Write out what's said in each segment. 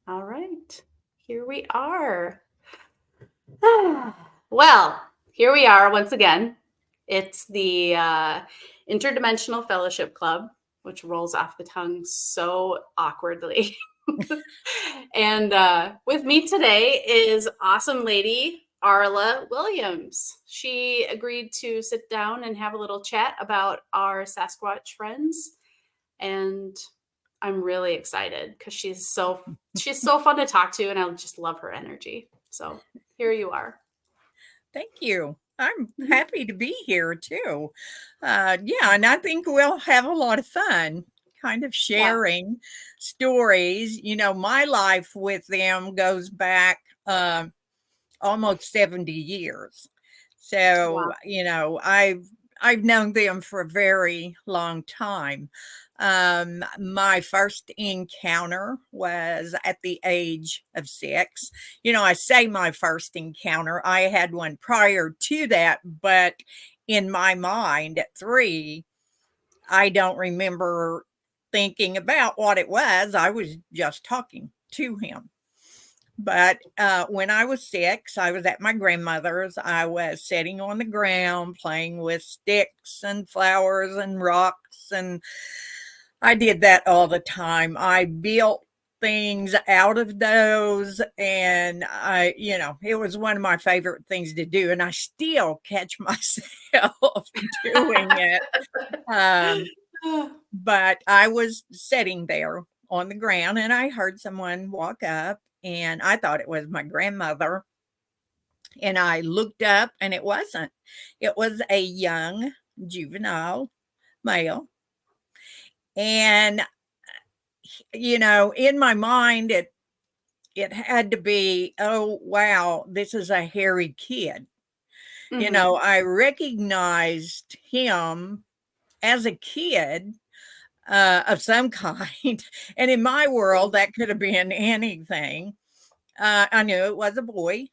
All right. Here we are. Well, here we are once again. It's the Interdimensional Fellowship Club, which rolls off the tongue so awkwardly. And with me today is awesome lady Arla Williams. She agreed to sit down and have a little chat about our Sasquatch friends, and I'm really excited because she's so fun to talk to, and I just love her energy. So here you are. Thank you. I'm happy to be here too. Yeah, and I think we'll have a lot of fun kind of Yeah. sharing stories. My life with them goes back almost 70 years. So, Wow. I've known them for a very long time. My first encounter was at the age of 6. I say my first encounter. I had one prior to that, but in my mind at 3, I don't remember thinking about what it was. I was just talking to him. But when I was 6, I was at my grandmother's. I was sitting on the ground playing with sticks and flowers and rocks. And I did that all the time. I built things out of those. And it was one of my favorite things to do. And I still catch myself doing it. Um, but I was sitting there on the ground and I heard someone walk up and I thought it was my grandmother. And I looked up and it wasn't. It was a young juvenile male. And, in my mind, it had to be, oh, wow, this is a hairy kid. Hmm. I recognized him as a kid of some kind. And in my world, that could have been anything. I knew it was a boy.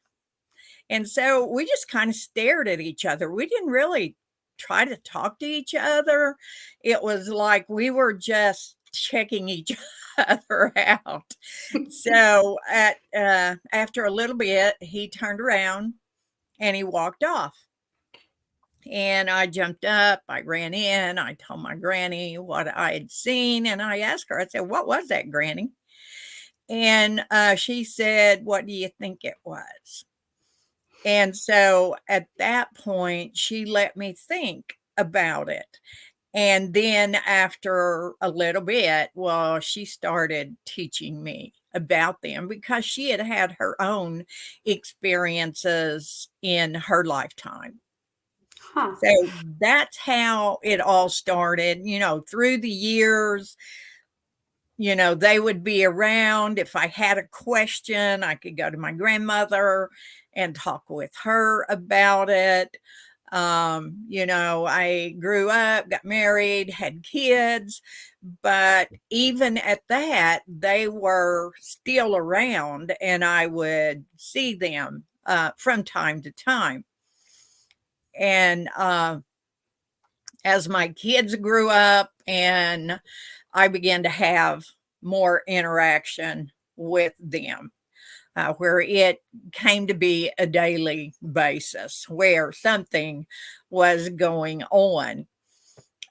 And so we just kind of stared at each other. We didn't really try to talk to each other. It was like we were just checking each other out. So after a little bit, he turned around and he walked off. And I jumped up, I ran in, I told my granny what I had seen, and I asked her, I said, "What was that, Granny?" And she said, "What do you think it was?" And so at that point, she let me think about it. And then after a little bit, well, she started teaching me about them because she had had her own experiences in her lifetime. Huh. So that's how it all started, through the years. They would be around. If I had a question, I could go to my grandmother and talk with her about it. I grew up, got married, had kids, but even at that, they were still around and I would see them from time to time. And as my kids grew up and I began to have more interaction with them, where it came to be a daily basis where something was going on.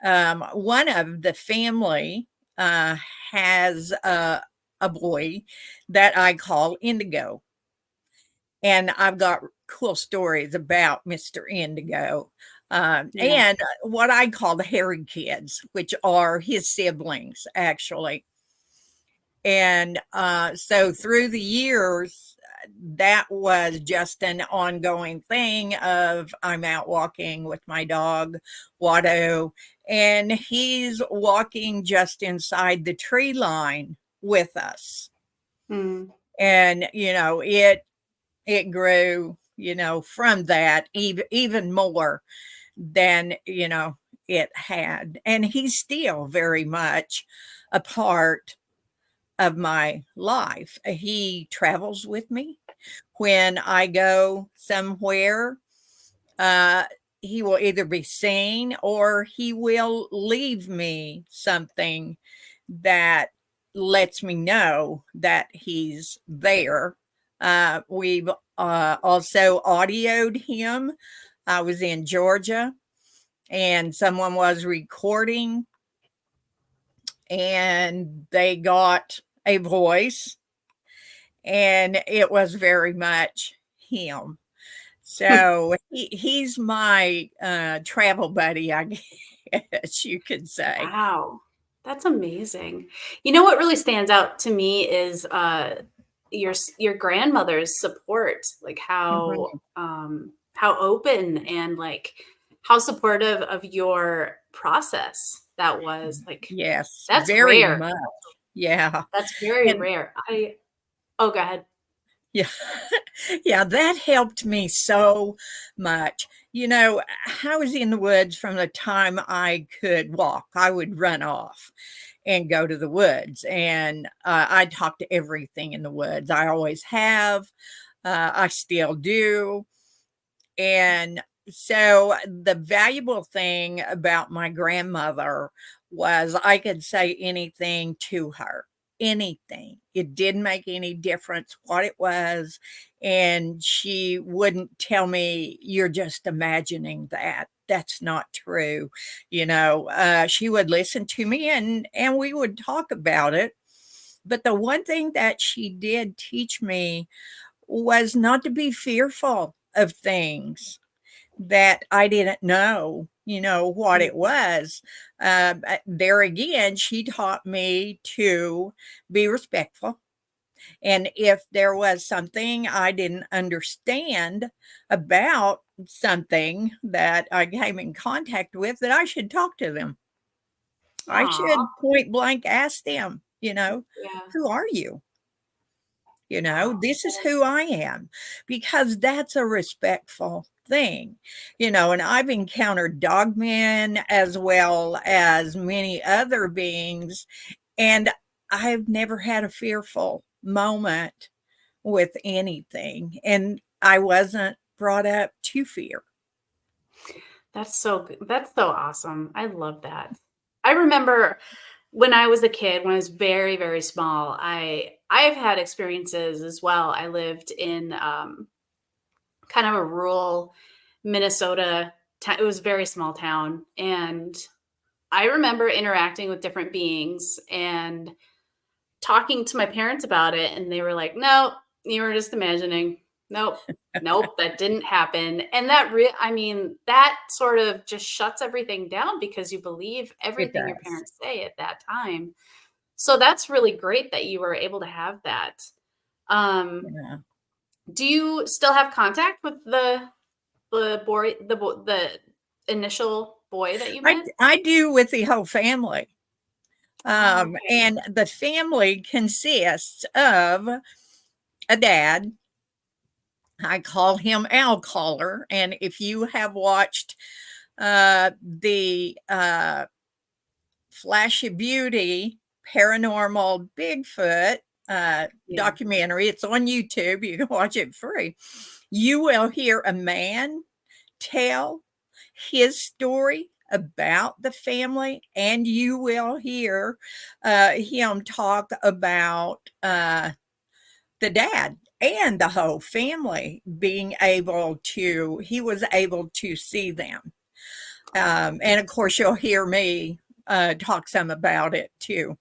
One of the family has a boy that I call Indigo. And I've got cool stories about Mr. Indigo. Yeah. And what I call the hairy kids, which are his siblings, actually. And so through the years, that was just an ongoing thing of I'm out walking with my dog, Watto, and he's walking just inside the tree line with us. Mm. And, it grew, from that even more than, it had. And he's still very much a part of my life. He travels with me when I go somewhere. Uh, he will either be seen or he will leave me something that lets me know that he's there. We've also audioed him. I was in Georgia and someone was recording and they got a voice and it was very much him. So he's my travel buddy, I guess you could say. Wow, that's amazing. You know what really stands out to me is your grandmother's support, like Mhm. how open and like how supportive of your process that was. Like Yes, that's very rare. much. Yeah. That's very And rare. Oh, go ahead. yeah, yeah, that helped me so much. You know, I was in the woods from the time I could walk. I would run off and go to the woods, and I talk to everything in the woods. I always have. I still do. And so the valuable thing about my grandmother was I could say anything to her, anything. It didn't make any difference what it was. And she wouldn't tell me, you're just imagining that. That's not true. She would listen to me and we would talk about it. But the one thing that she did teach me was not to be fearful of things that I didn't know, what it Mhm. was. There again, she taught me to be respectful. And if there was something I didn't understand about something that I came in contact with, that I should talk to them. I Aw, should point blank ask them, yeah. who are you? Wow. This is who I am, because that's a respectful thing, and I've encountered dogmen as well as many other beings, and I've never had a fearful moment with anything, and I wasn't brought up to fear. That's so good. That's so awesome. I love that. I remember when I was a kid, when I was very, very small, I've had experiences as well. I lived in kind of a rural Minnesota it was a very small town, and I remember interacting with different beings and talking to my parents about it, and they were like, "No, you were just imagining. Nope, nope, that didn't happen." And I mean, that sort of just shuts everything down because you believe It everything your does. parents say at that time. So that's really great that you were able to have that. Um, Yeah. do you still have contact with the initial boy that you met? I do with the whole family. Oh, okay. And the family consists of a dad. I call him Al Caller. And if you have watched the Flash of Beauty Paranormal Bigfoot Yeah. documentary, it's on YouTube. You can watch it free. You will hear a man tell his story about the family, and you will hear him talk about the dad and the whole family being able to, he was able to see them. And of course, you'll hear me talk some about it too.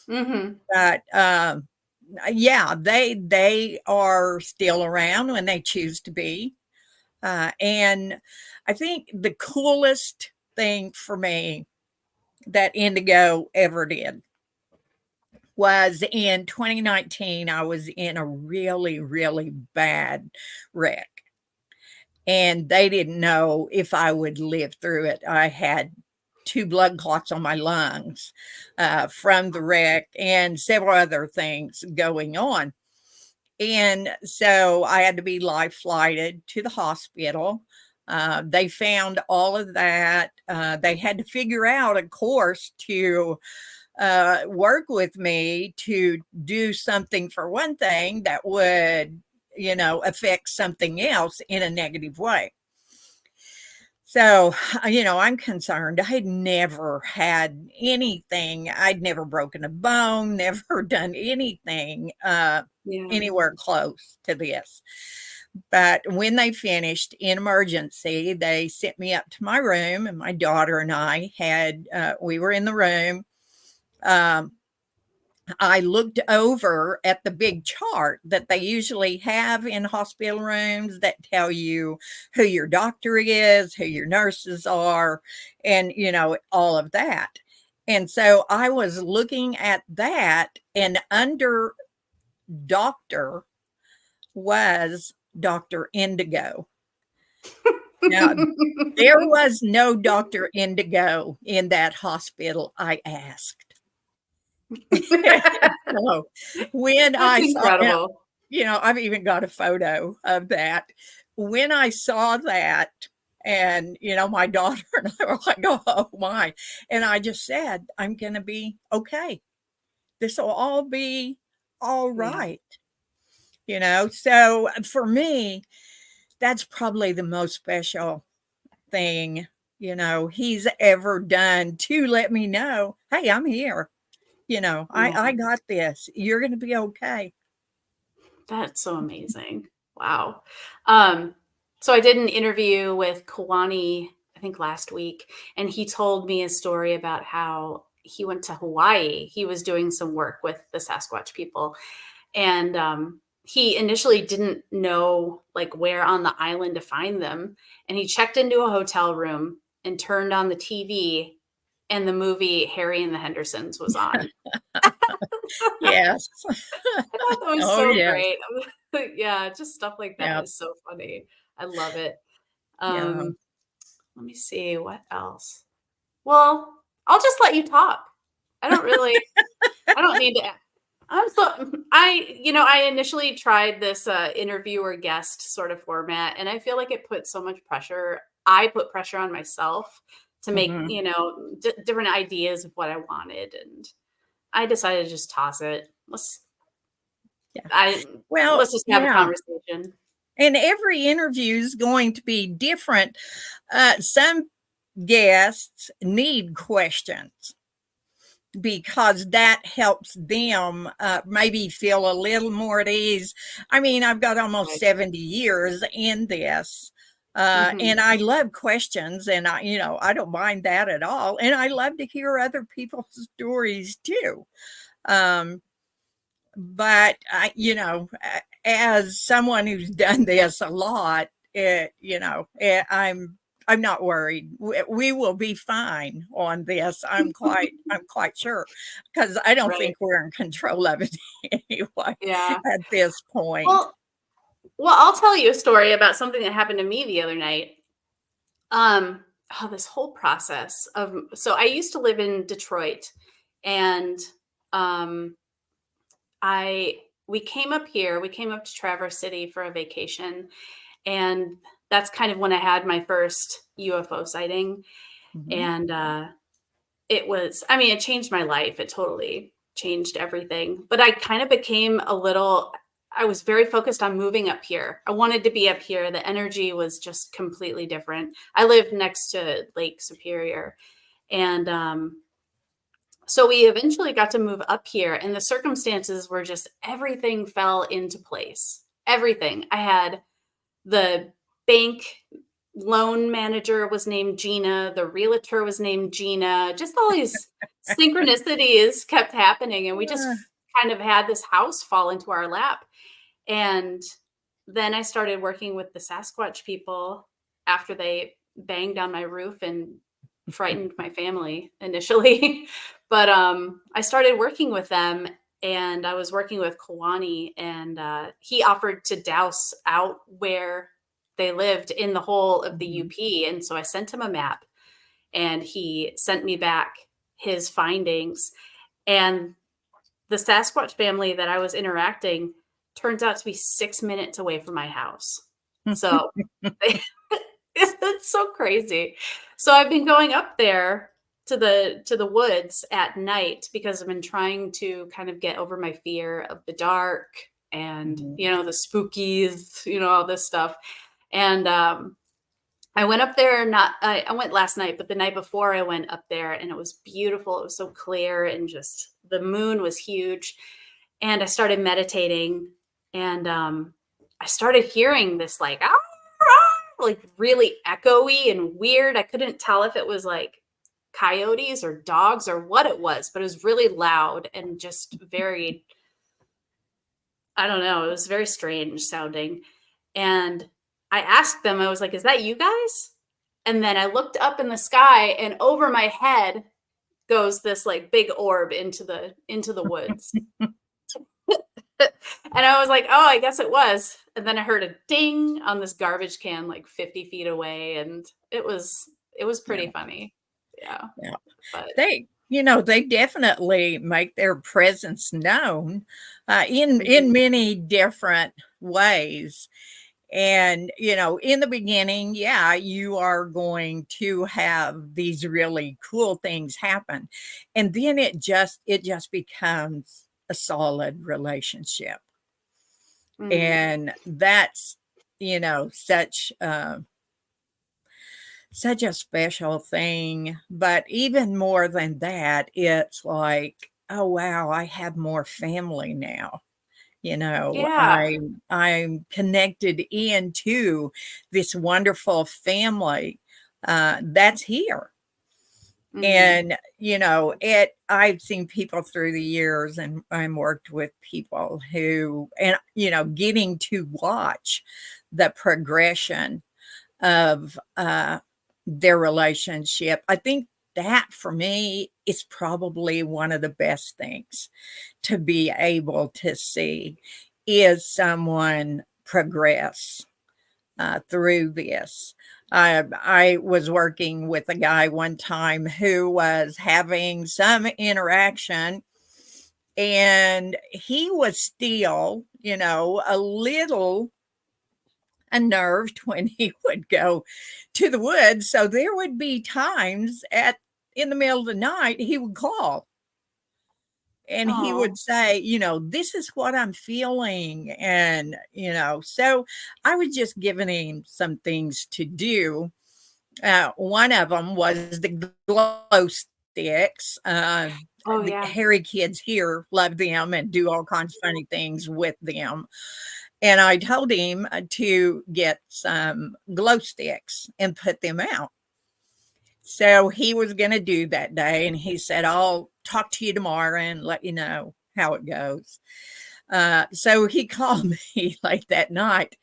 Mhm. But yeah, they are still around when they choose to be. And I think the coolest thing for me that Indigo ever did was in 2019. I was in a really, really bad wreck, and they didn't know if I would live through it. I had two blood clots on my lungs from the wreck and several other things going on. And so I had to be life flighted to the hospital. They found all of that. They had to figure out a course to work with me to do something for one thing that would, affect something else in a negative way. So, I'm concerned. I had never had anything. I'd never broken a bone, never done anything Yeah. anywhere close to this. But when they finished in emergency, they sent me up to my room, and my daughter and I we were in the room. Um, I looked over at the big chart that they usually have in hospital rooms that tell you who your doctor is, who your nurses are, and, all of that. And so I was looking at that, and under doctor was Dr. Indigo. Now, there was no Dr. Indigo in that hospital, I asked. So when That's I saw, incredible. I've even got a photo of that. When I saw that, and my daughter and I were like, "Oh my!" And I just said, "I'm going to be okay. This will all be all Yeah. right." So for me, that's probably the most special thing he's ever done, to let me know, "Hey, I'm here. Yeah. I got this. You're going to be okay." That's so amazing. Wow. Um, so I did an interview with Kawani, I think last week, and he told me a story about how he went to Hawaii. He was doing some work with the Sasquatch people, and he initially didn't know like where on the island to find them. And he checked into a hotel room and turned on the TV, and the movie Harry and the Hendersons was on. Yes. I thought that was Oh, so yes. great. Yeah, just stuff like that Yeah. is so funny. I love it. Yeah. Let me see what else. Well, I'll just let you talk. I don't really I don't need to I initially tried this interviewer guest sort of format, and I feel like it put so much pressure. I put pressure on myself to make, Mhm. different ideas of what I wanted, and I decided to just toss it. Yeah. I Well, let's just have a yeah. conversation. And every interview is going to be different. Some guests need questions because that helps them maybe feel a little more at ease. I mean, I've got almost Right. 70 years in this. Mhm. And I love questions, and I don't mind that at all. And I love to hear other people's stories too. Um, but as someone who's done this a lot, I'm not worried. We will be fine on this. I'm quite sure, because I don't Right. think we're in control of it anyway Yeah. at this point. Well I'll tell you a story about something that happened to me the other night. Um, this whole process of so I used to live in Detroit, and um I we came up here, we came up to Traverse City for a vacation, and that's kind of when I had my first UFO sighting. Mhm. And it changed my life. It totally changed everything. But I kind of became I was very focused on moving up here. I wanted to be up here. The energy was just completely different. I lived next to Lake Superior. And so we eventually got to move up here, and the circumstances were just everything fell into place. Everything. I had the bank loan manager was named Gina, the realtor was named Gina. Just all these synchronicities kept happening, and we just Uh, kind of had this house fall into our lap. And then I started working with the Sasquatch people after they banged on my roof and frightened my family initially. But I started working with them, and I was working with Kawani, and he offered to douse out where they lived in the whole of the mhm. UP. And so I sent him a map, and he sent me back his findings. And the Sasquatch family that I was interacting turns out to be 6 minutes away from my house. So it's so crazy. So I've been going up there to the woods at night because I've been trying to kind of get over my fear of the dark and Mhm. the spookies, all this stuff. And I went up there, I went last night, but the night before I went up there and it was beautiful. It was so clear and just the moon was huge. And I started meditating and I started hearing this like, ah, ah, like really echoey and weird. I couldn't tell if it was like coyotes or dogs or what it was, but it was really loud and just very, I don't know, it was very strange sounding. And I asked them, I was like, is that you guys? And then I looked up in the sky and over my head goes this like big orb into the woods. And I was like, oh, I guess it was. And then I heard a ding on this garbage can like 50 feet away. And it was pretty Yeah. funny. Yeah. Yeah. But They definitely make their presence known in many different ways. And, in the beginning, yeah, you are going to have these really cool things happen. And then it just becomes a solid relationship. And that's, such a special thing. But even more than that, it's like, oh wow, I have more family now. yeah. I'm connected into this wonderful family that's here. Mhm. And I've seen people through the years and worked with people who, and getting to watch the progression of their relationship. I think that for me is probably one of the best things to be able to see, is someone progress through this. I was working with a guy one time who was having some interaction, and he was still, a little unnerved when he would go to the woods. So there would be times in the middle of the night he would call and he would Oh, say, this is what I'm feeling. And, so I was just giving him some things to do. One of them was the glow sticks. oh The yeah. hairy kids here love them and do all kinds of funny things with them. And I told him to get some glow sticks and put them out. So he was going to do that day. And he said, I'll talk to you tomorrow and let you know how it goes. So he called me late that night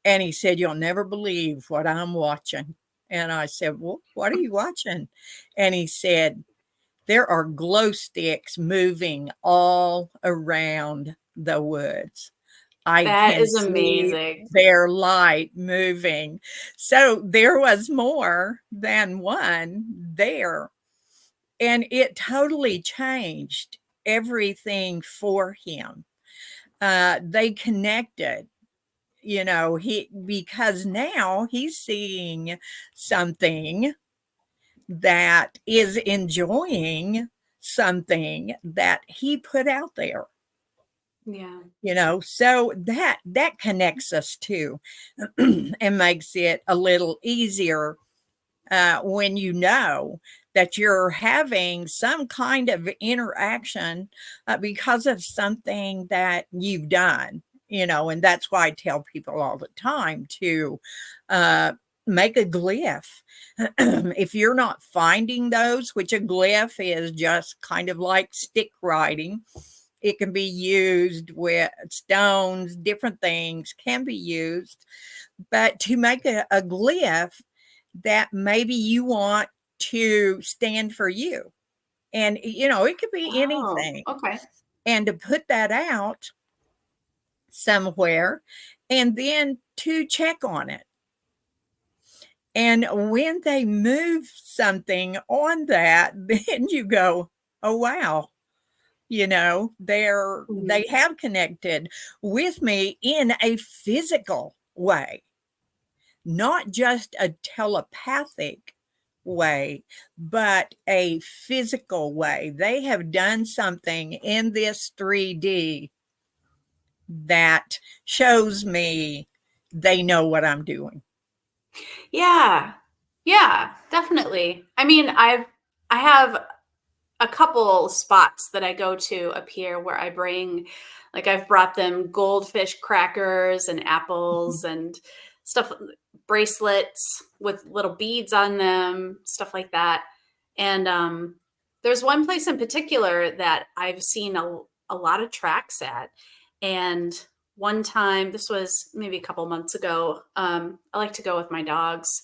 and he said, you'll never believe what I'm watching. And I said, well, what are you watching? And he said, there are glow sticks moving all around the woods. I That can is see amazing. their light moving. So there was more than one there. And it totally changed everything for him. They connected, because now he's seeing something that is enjoying something that he put out there. Yeah. So that connects us too and makes it a little easier when that you're having some kind of interaction because of something that you've done. And that's why I tell people all the time to uh, make a glyph. If you're not finding those, which a glyph is just kind of like stick writing, it can be used with stones, different things can be used. But to make a glyph that maybe you want to stand for you. And, it could be Oh, anything. okay. And to put that out somewhere and then to check on it. And when they move something on that, then you go, oh, wow. They Mhm. have connected with me in a physical way, not just a telepathic way, but a physical way. They have done something in this 3D that shows me they know what I'm doing. Yeah. Yeah, definitely. I mean, I have a couple spots that I go to up here where I bring, like, I've brought them goldfish crackers and Mhm. apples and stuff, bracelets with little beads on them, stuff like that. And there's one place in particular that I've seen a lot of tracks at. And one time, this was maybe a couple months ago, I like to go with my dogs.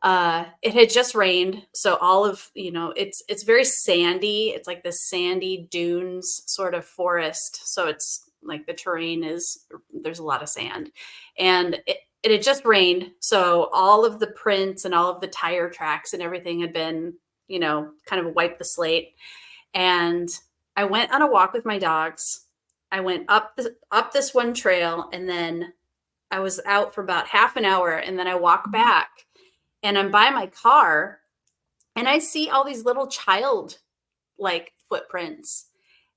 It had just rained, so all of, it's very sandy. It's like this sandy dunes sort of forest. So it's like the terrain is, there's a lot of sand. And it had just rained, so all of the prints and all of the tire tracks and everything had been, kind of wiped the slate. And I went on a walk with my dogs. I went up this one trail, and then I was out for about half an hour, and then I walk back and I'm by my car and I see all these little child like footprints.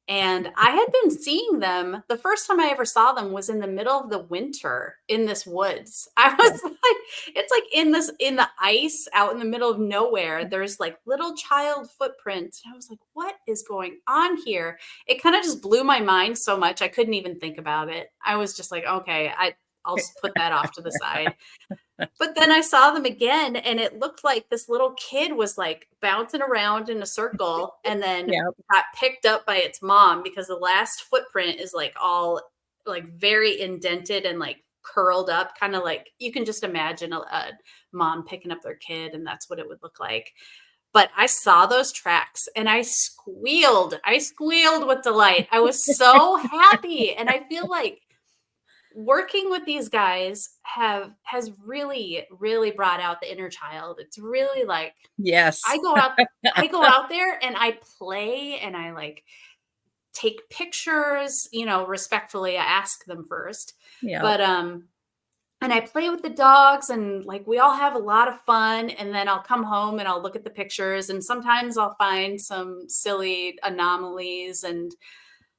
And I had been seeing them. The first time I ever saw them was in the middle of the winter in this woods. I Yeah. was like, it's like in the ice out in the middle of nowhere. There's like little child footprints. And I was like, what is going on here? It kind of just blew my mind so much. I couldn't even think about it. I was just like, okay, I'll just put that off to the side. But then I saw them again, and it looked like this little kid was, like, bouncing around in a circle and then Yeah. got picked up by its mom, because the last footprint is, like, all, like, very indented and, like, curled up, kinda like you can just imagine a mom picking up their kid, and that's what it would look like. But I saw those tracks and I squealed. I squealed with delight. I was so happy, and I feel like working with these guys has really brought out the inner child. It's really like I Yes. go out I go out there and I play and I like take pictures, respectfully. I ask them first. Yeah. But and I play with the dogs and like we all have a lot of fun, and then I'll come home and I'll look at the pictures, and sometimes I'll find some silly anomalies, and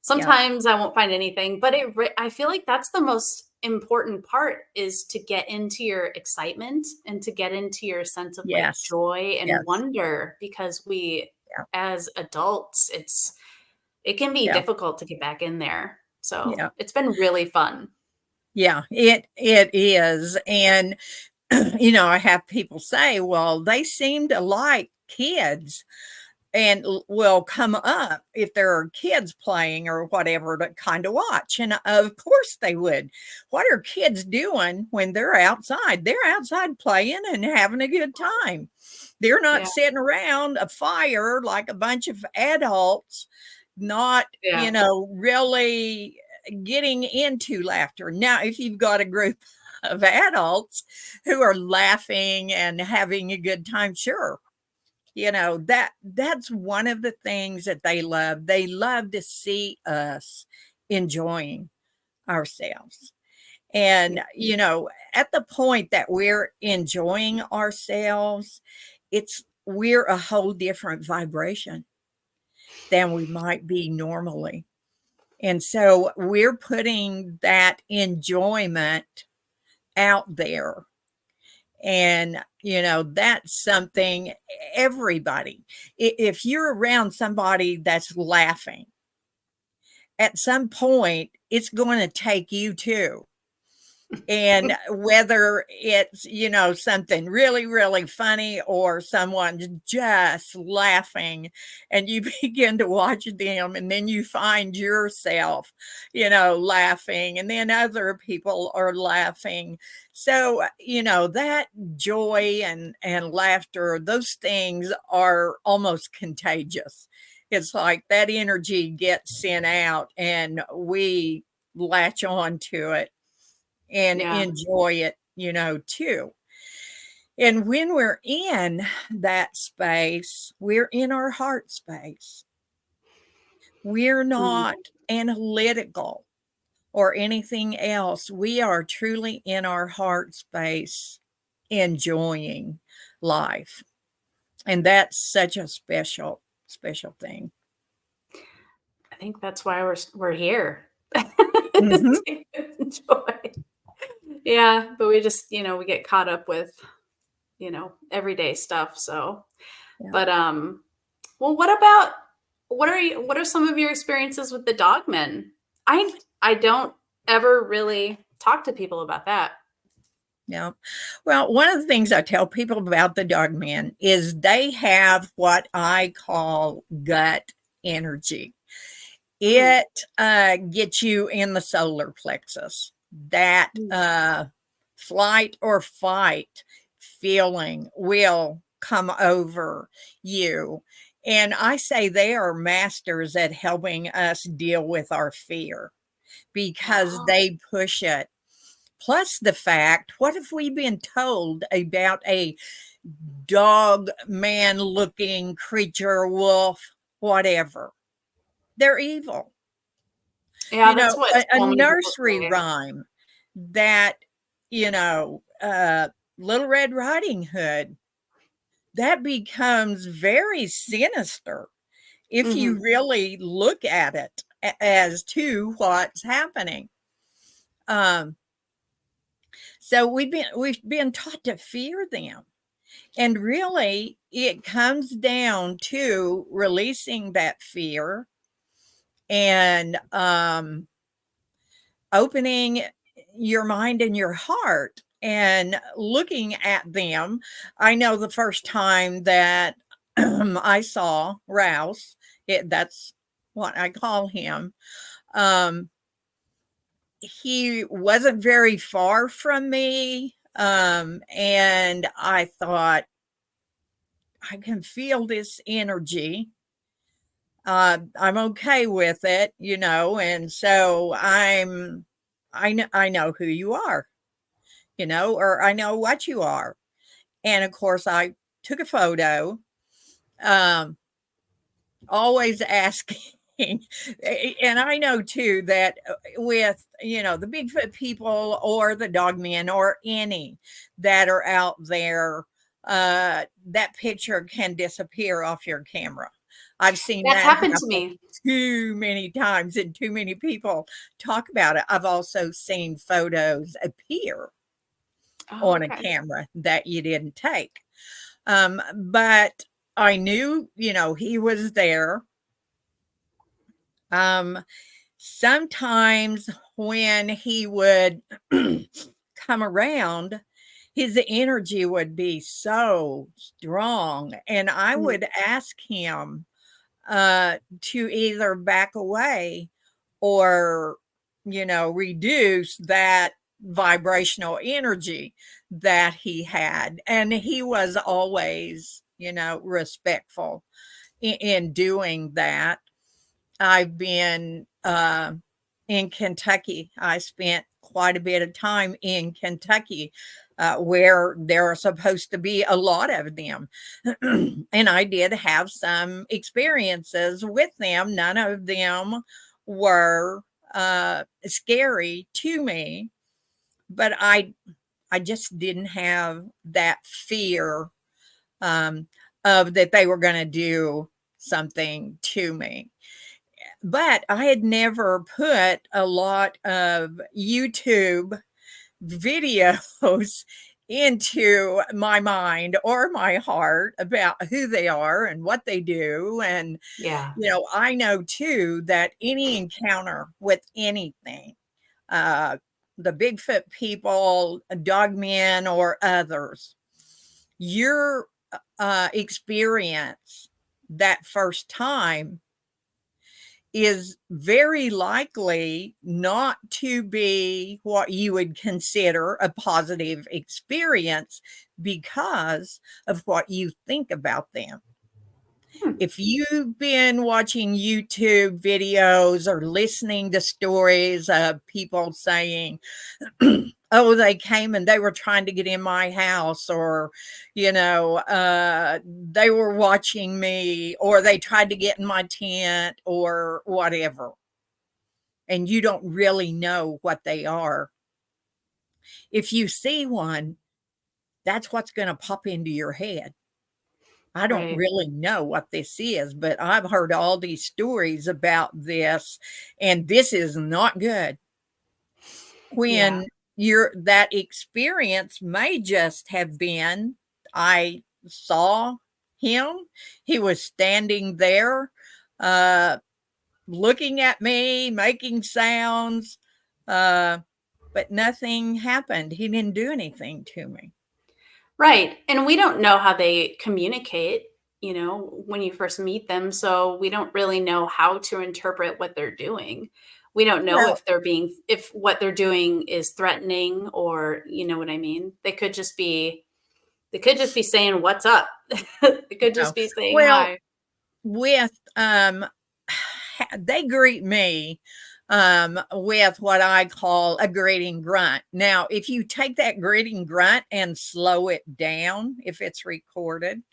Yeah. sometimes I won't find anything, but I feel like that's the most important part, is to get into your excitement and to get into your sense of like Yes. joy and Yes. wonder, because we Yeah. as adults, it can be Yeah. difficult to get back in there. So, Yeah. it's been really fun. Yeah. It is. And I have people say, well, they seem to like kids and will come up if there are kids playing or whatever to kind of watch. And of course they would. What are kids doing when they're outside? They're outside playing and having a good time. They're not Yeah. sitting around a fire like a bunch of adults, not, Yeah. really getting into laughter. Now, if you've got a group of adults who are laughing and having a good time, sure, that's one of the things that they love. They love to see us enjoying ourselves. Yeah. And, at the point that we're enjoying ourselves, we're a whole different vibration than we might be normally. And so we're putting that enjoyment out there. And, that's something everybody, if you're around somebody that's laughing, at some point, it's going to take you too. And whether it's, something really, really funny or someone's just laughing and you begin to watch them and then you find yourself, laughing and then other people are laughing. So, that joy and laughter, those things are almost contagious. It's like that energy gets sent out and we latch on to it and Yeah. enjoy it, too. And when we're in that space, we're in our heart space. We're Mm. not analytical or anything else. We are truly in our heart space, enjoying life. And that's such a special, special thing. I think that's why we're here. Mhm. To enjoy. Yeah, but we just, we get caught up with everyday stuff. So, Yeah. but well, what are some of your experiences with the DogMen? I don't ever really talk to people about that. Yeah. Well, one of the things I tell people about the DogMen is they have what I call gut energy. Mm. It gets you in the solar plexus. That flight or fight feeling will come over you. And I say they are masters at helping us deal with our fear because Oh, they push it. Plus the fact, what have we been told about a dog man looking creature, wolf, whatever? They're evil. yeah, that's what A so many people nursery say. rhyme that, you know, uh, Little Red Riding Hood, that becomes very sinister if you Hmm. really look at it as to what's happening. Um, so we've been taught to fear them. And really, it comes down to releasing that fear and opening your mind and your heart and looking at them. I know the first time that I saw Rouse, that's what I call him. Um, he wasn't very far from me. And I thought, I can feel this energy. I'm okay with it, and so I know who you are, or I know what you are. And of course I took a photo, um, always asking. And I know too that with, the Bigfoot people or the dogmen or any that are out there, that picture can disappear off your camera. I've seen That's that happened to happen me. too many times and too many people talk about it. I've also seen photos appear Oh, on a okay. camera that you didn't take. But I knew, he was there. Um, Sometimes when he would come around, his energy would be so strong, and I Mhm. would ask him to either back away or, reduce that vibrational energy that he had. And he was always, respectful in doing that. I've been in Kentucky. I spent quite a bit of time in Kentucky, where there are supposed to be a lot of them. And I did have some experiences with them. None of them were scary to me, but I just didn't have that fear, um, of that they were going to do something to me. But I had never put a lot of YouTube videos into my mind or my heart about who they are and what they do. And, Yeah. I know too that any encounter with anything, uh, the Bigfoot people, dogmen, or others, your experience that first time is very likely not to be what you would consider a positive experience because of what you think about them. Hmm. If you've been watching YouTube videos or listening to stories of people saying, oh, they came and they were trying to get in my house, or, they were watching me, or they tried to get in my tent, or whatever, and you don't really know what they are. If you see one, that's what's going to pop into your head. I don't Right. really know what this is, but I've heard all these stories about this, and this is not good. Yeah. When that experience may just have been I saw him. He was standing there, uh, looking at me, making sounds, but nothing happened. He didn't do anything to me. Right. And we don't know how they communicate, when you first meet them. So we don't really know how to interpret what they're doing. We don't know Well, if what they're doing is threatening, or, you know what I mean? They could just be saying, "What's up?" They could just no. be saying Well, hi. with they greet me with what I call a greeting grunt. Now, if you take that greeting grunt and slow it down, if it's recorded,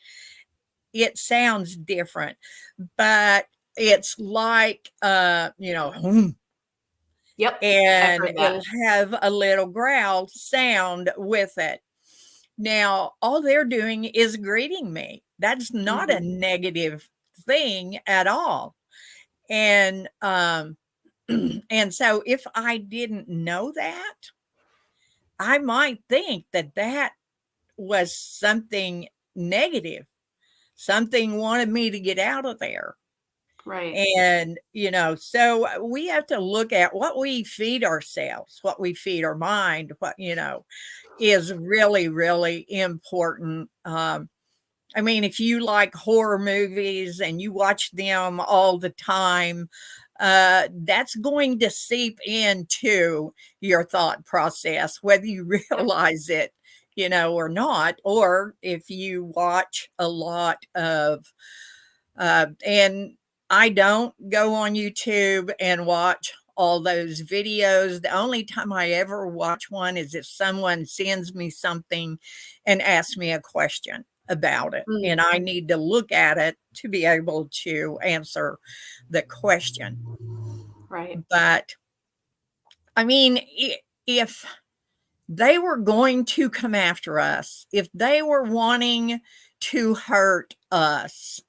it sounds different, but it's like Yep. I've and heard it'll that. have a little growl sound with it. Now, all they're doing is greeting me. That's not a Mhm. negative thing at all. And and so if I didn't know that, I might think that that was something negative. Something wanted me to get out of there. Right. And, so we have to look at what we feed ourselves, what we feed our mind, what, is really, really important. I mean, if you like horror movies and you watch them all the time, that's going to seep into your thought process, whether you Yep. realize it, or not, or if you watch a lot of, and I don't go on YouTube and watch all those videos. The only time I ever watch one is if someone sends me something and asks me a question about it, and Mm, I need to look at it to be able to answer the question. right. But I mean, if they were going to come after us, if they were wanting to hurt us,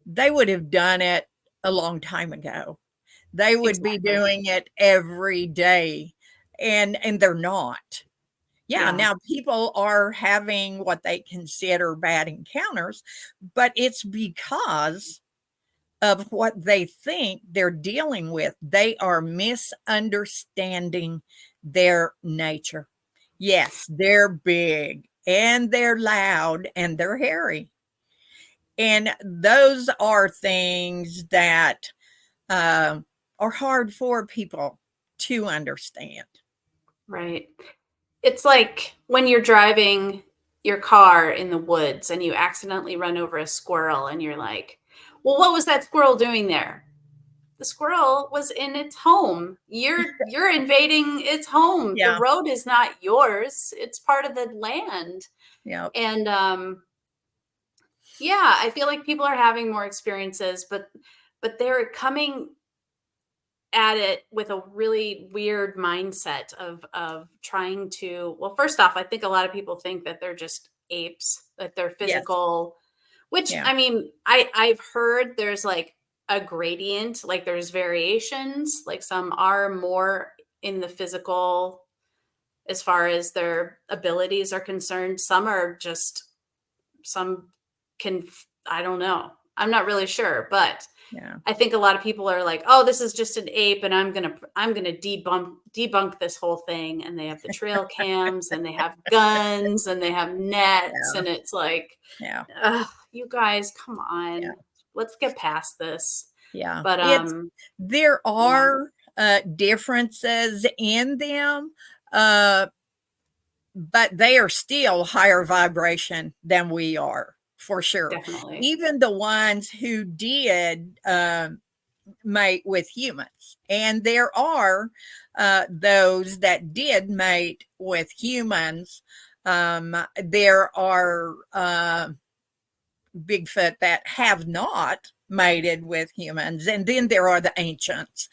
they would have done it a long time ago. They would be Exactly. doing it every day, and they're not. Yeah, Yeah. now people are having what they consider bad encounters, but it's because of what they think they're dealing with. They are misunderstanding their nature. Yes, they're big and they're loud and they're hairy. And those are things that uh, are hard for people to understand. Right. It's like when you're driving your car in the woods and you accidentally run over a squirrel and you're like, "Well, what was that squirrel doing there?" The squirrel was in its home. You're invading its home. The Yeah, road is not yours. It's part of the land. yeah, And yeah, I feel like people are having more experiences, but they're coming at it with a really weird mindset of trying to, well, first off, I think a lot of people think that they're just apes, that they're yes, physical, which, yeah, I mean, I've heard there's like a gradient, like there's variations, like some are more in the physical as far as their abilities are concerned. Some are just, some can, I don't know. I'm not really sure, but yeah. I think a lot of people are like, "Oh, this is just an ape, and I'm gonna debunk this whole thing." And they have the trail cams, and they have guns, and they have nets, Yeah, and it's like, yeah, ugh, you guys, come yeah, on, let's get past this. yeah. But There yeah, are differences in them, uh, but they are still higher vibration than we are, for sure. definitely. Even the ones who did mate with humans. And there are those that did mate with humans. There are Bigfoot that have not mated with humans. And then there are the ancients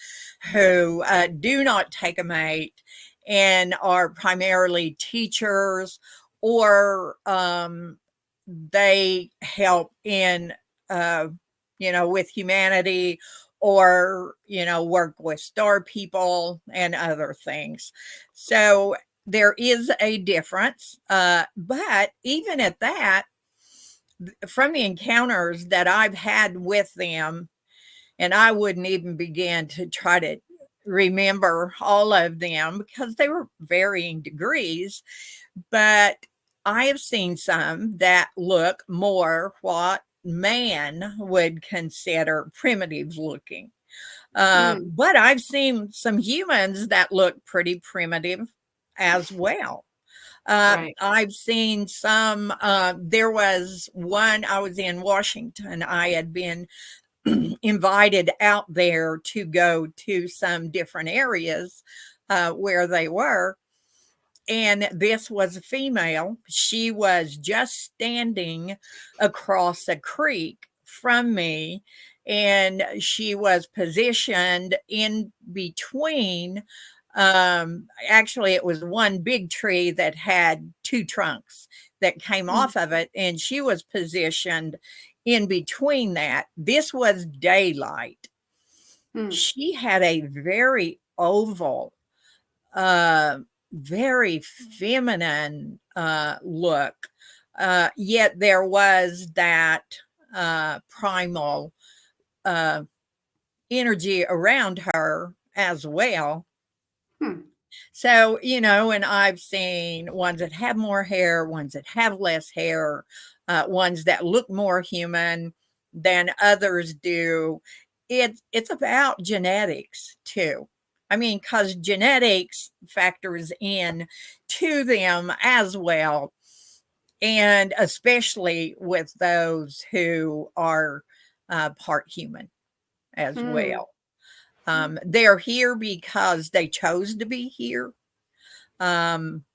who do not take a mate and are primarily teachers, or they help in, uh, with humanity, or, work with star people and other things. So there is a difference. But even at that, from the encounters that I've had with them, and I wouldn't even begin to try to remember all of them because they were varying degrees, but I have seen some that look more what man would consider primitive looking. Mm, But I've seen some humans that look pretty primitive as well. right. I've seen some, there was one, I was in Washington. I had been invited out there to go to some different areas where they were. And this was a female. She was just standing across a creek from me, and she was positioned in between. Actually, it was one big tree that had two trunks that came Mm, off of it, and she was positioned in between that. This was daylight. mm, She had a very oval, uh, very feminine look. Yet there was that primal uh, energy around her as well. hmm, So, and I've seen ones that have more hair, ones that have less hair, ones that look more human than others do. It's about genetics too. I mean, because genetics factors in to them as well, and especially with those who are part human as mm, well. They're here because they chose to be here. Um,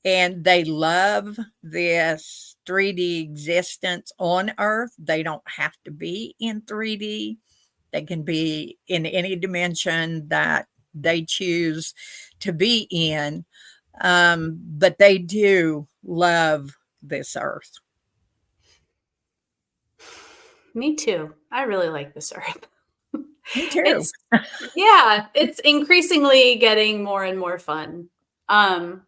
and they love this 3D existence on Earth. They don't have to be in 3D, they can be in any dimension that they choose to be in. But they do love this Earth. me too. I really like this earth. Me too. It's yeah, it's increasingly getting more and more fun. Um,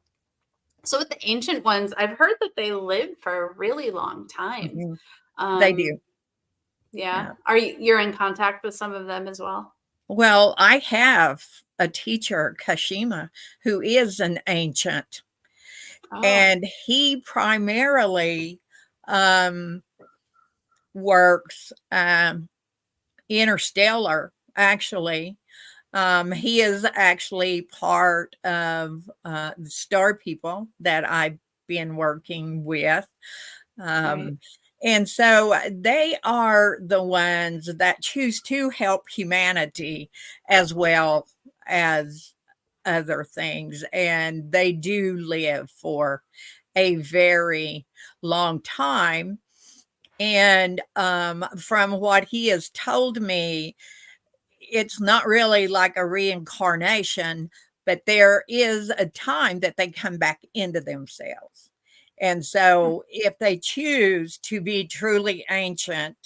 so with the ancient ones, I've heard that they live for a really long time. Mhm. They Um, do. yeah. Yeah. Are you're in contact with some of them as well? Well, I have a teacher, Kashima, who is an ancient, Oh, and he primarily um, works interstellar, actually. He is actually part of the star people that I've been working with. right. Um, and so they are the ones that choose to help humanity as well as other things. And they do live for a very long time. And from what he has told me, it's not really like a reincarnation, but there is a time that they come back into themselves. And Hmm, so, if they choose to be truly ancient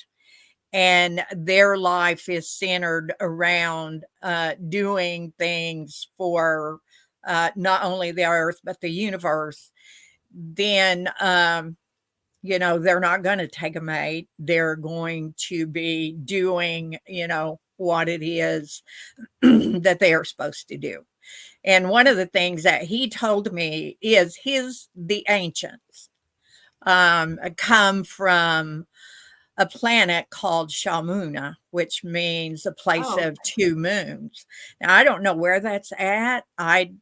and their life is centered around doing things for not only the earth, but the universe, then they're not going to take a mate. They're going to be doing, what it is that they are supposed to do. And one of the things that he told me is the ancients come from a planet called Shamuna, which means a place oh, of two moons. Now, I don't know where that's at. I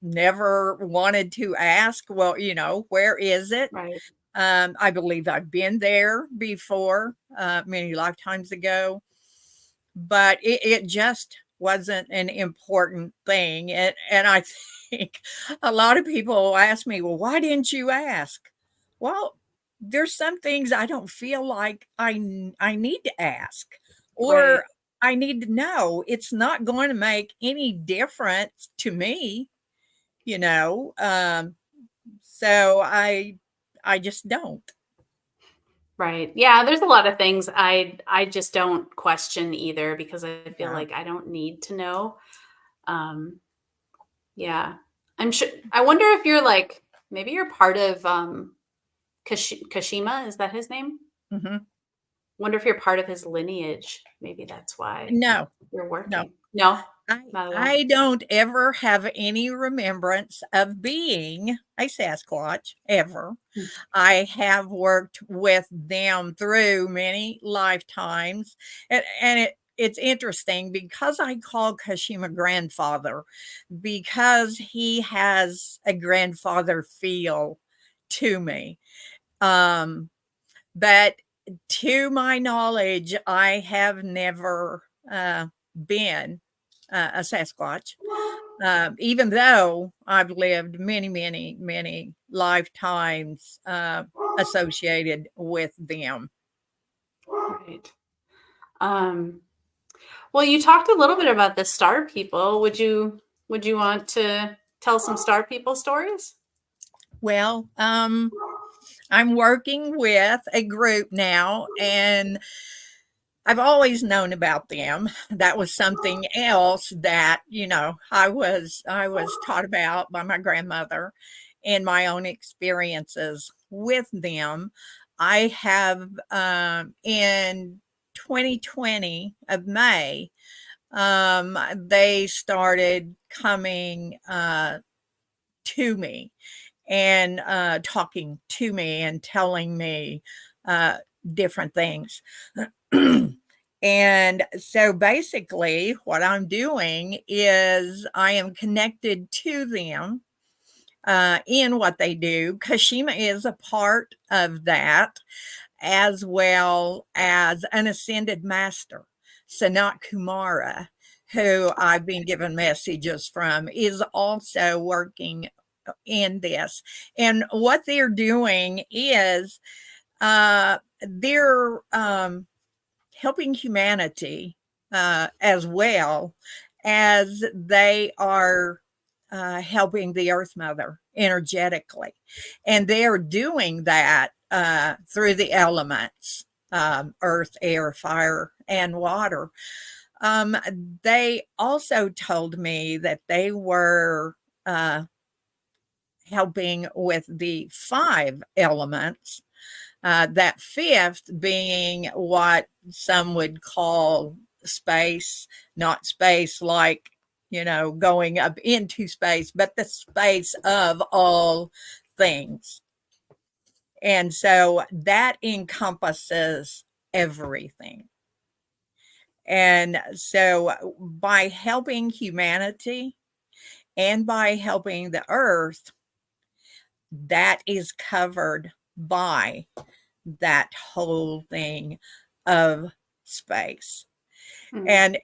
never wanted to ask, well, where is it? right, I believe I've been there before, many lifetimes ago, but it just wasn't an important thing. And I think a lot of people ask me, well, why didn't you ask? Well, there's some things I don't feel like I need to ask, or right, I need to know. It's not going to make any difference to me, you know. So I just don't. right. Yeah, there's a lot of things I just don't question either because I feel Yeah. like I don't need to know. Um, yeah. I'm sure. I wonder if you're like, maybe you're part of Kashima. Is that his name? Mhm. Wonder if you're part of his lineage. Maybe that's why No, you're no. working. No, I not at all. I don't ever have any remembrance of being a Sasquatch ever. Mm. I have worked with them through many lifetimes, and it's interesting because I call Kashima grandfather because he has a grandfather feel to me. Um, but to my knowledge, I have never been a Sasquatch, even though I've lived many, many, many lifetimes associated with them. Right. Um, well, you talked a little bit about the star people. Would you want to tell some star people stories? Well, I'm working with a group now, and I've always known about them. That was something else that, I was taught about by my grandmother and my own experiences with them. I have in 2020 of May, they started coming to me and talking to me and telling me uh, different things. And so basically, what I'm doing is I am connected to them in what they do. Kashima is a part of that, as well as an ascended master, Sanat Kumara, who I've been given messages from, is also working in this. And what they're doing is they're helping humanity as well as they are helping the Earth Mother energetically. And they're doing that through the elements, earth, air, fire, and water. Um, they also told me that they were helping with the five elements, that fifth being what some would call space, not space like, going up into space, but the space of all things. And so that encompasses everything. And so by helping humanity and by helping the earth, that is covered by that whole thing of space. Mm. And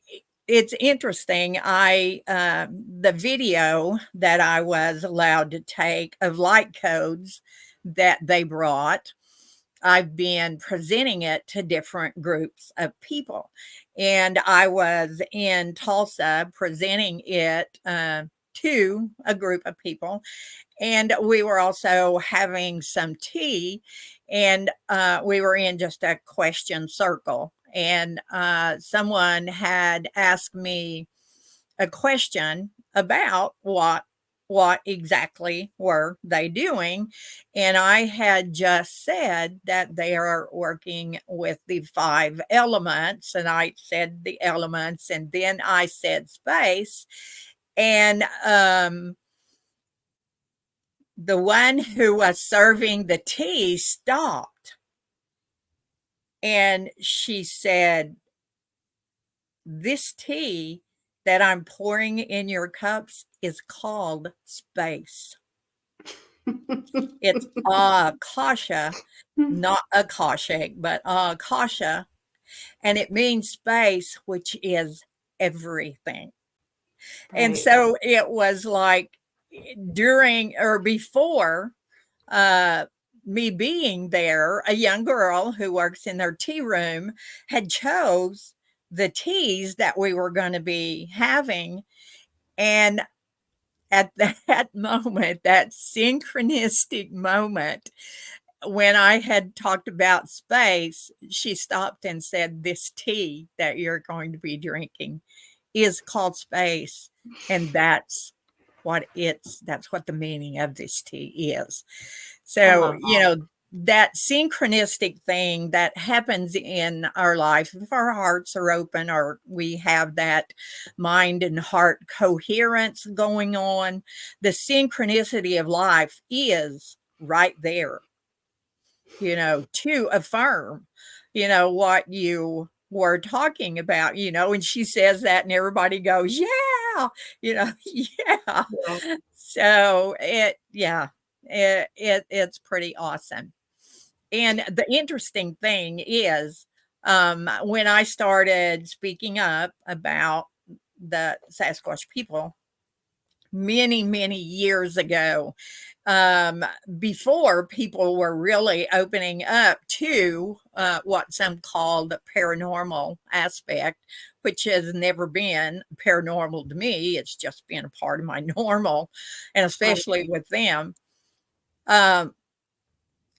it's interesting. The video that I was allowed to take of light codes that they brought, I've been presenting it to different groups of people. And I was in Tulsa presenting it to a group of people, and we were also having some tea, and we were in just a question circle. And someone had asked me a question about what exactly were they doing, and I had just said that they are working with the five elements, and I said the elements, and then I said space. And the one who was serving the tea stopped, and she said, "This tea that I'm pouring in your cups is called space. It's Akasha, not Akashic, but Akasha, and it means space, which is everything." And Right. so it was like during or before uh, me being there, a young girl who works in their tea room had chose the teas that we were going to be having. And at that moment, that synchronistic moment, when I had talked about space, she stopped and said, "This tea that you're going to be drinking is called space, and that's that's what the meaning of this tea is. I So, love that. that synchronistic thing that happens in our life, if our hearts are open or we have that mind and heart coherence going on, the synchronicity of life is right there, to affirm, what you were talking about, and she says that and everybody goes, yeah, yeah. Yeah. So it's pretty awesome. And the interesting thing is, when I started speaking up about the Sasquatch people many, many years ago, um, before people were really opening up to what some call the paranormal aspect, which has never been paranormal to me. It's just been a part of my normal, and Right. especially with them. Um,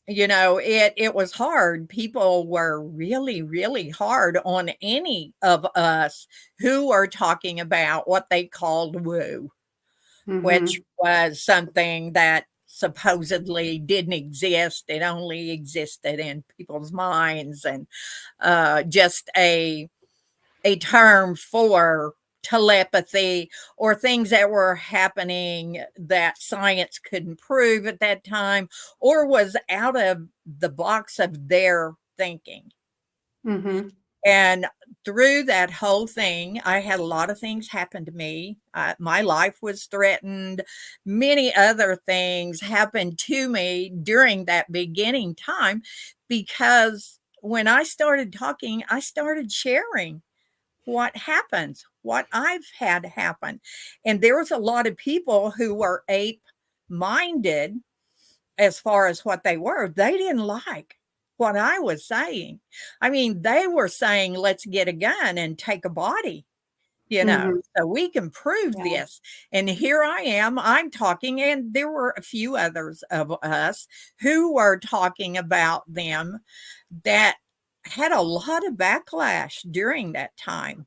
it was hard. People were really, really hard on any of us who were talking about what they called woo, which Mm-hmm. was something that supposedly didn't exist. It only existed in people's minds, and just a term for telepathy or things that were happening that science couldn't prove at that time or was out of the box of their thinking. Mm-hmm. And through that whole thing, I had a lot of things happen to me. My life was threatened. Many other things happened to me during that beginning time because when I started talking, I started sharing what happens, what I've had happen. And there was a lot of people who were ape minded as far as what they were. They didn't like what I was saying. I mean, they were saying, let's get a gun and take a body, Mm-hmm. so we can prove Yeah. this. And here I am, I'm talking, and there were a few others of us who were talking about them that had a lot of backlash during that time.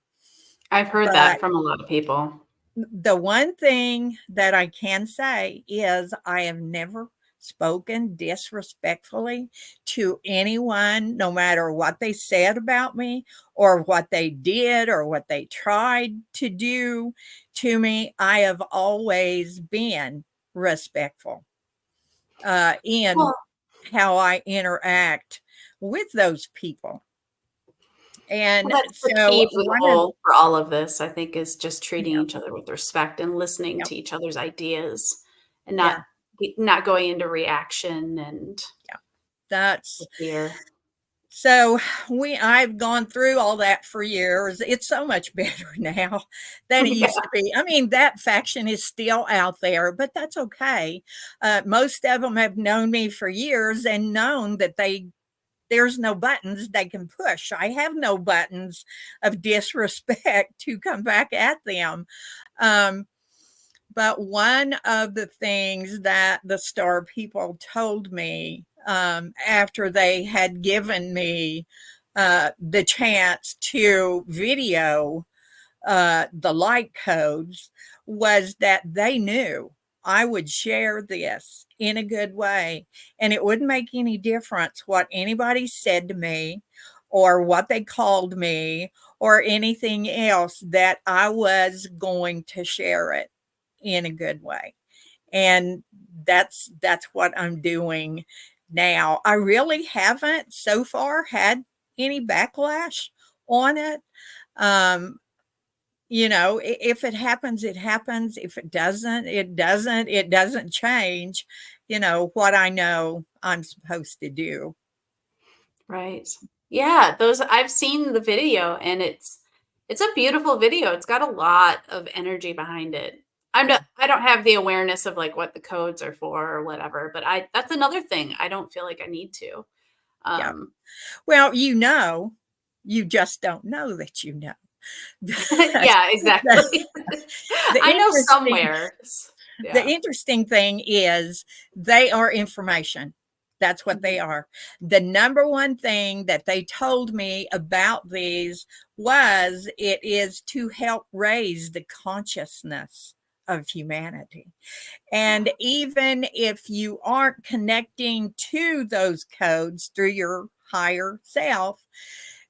I've heard that But from a lot of people. the one thing that I can say is I have never spoken disrespectfully to anyone, no matter what they said about me or what they did or what they tried to do to me. I have always been respectful in Well, how I interact with those people. well, And that's the so key for the one of, whole for all of this, I think, is just treating yeah, each other with respect and listening yeah, to each other's ideas and yeah, not going into reaction and yeah. That's fear. So I've gone through all that for years. It's so much better now than it Yeah. used to be. I mean, that faction is still out there, but that's okay. Most of them have known me for years and known that there's no buttons they can push. I have no buttons of disrespect to come back at them. Um, but one of the things that the Star people told me after they had given me the chance to video the light codes was that they knew I would share this in a good way. And it wouldn't make any difference what anybody said to me or what they called me or anything else, that I was going to share it in a good way. And that's what I'm doing now. I really haven't so far had any backlash on it. Um, if it happens, it happens. If it doesn't, it doesn't. It doesn't change, what I know I'm supposed to do. Right. Yeah, those I've seen the video and it's a beautiful video. It's got a lot of energy behind it. I don't have the awareness of like what the codes are for or whatever, but I that's another thing. I don't feel like I need to. Yeah. Um Well, you just don't know that you know. yeah, the, exactly. the I know interesting somewhere. The Yeah. interesting thing is they are information. That's what they Mhm. are. The number one thing that they told me about these was it is to help raise the consciousness of humanity. And even if you aren't connecting to those codes through your higher self,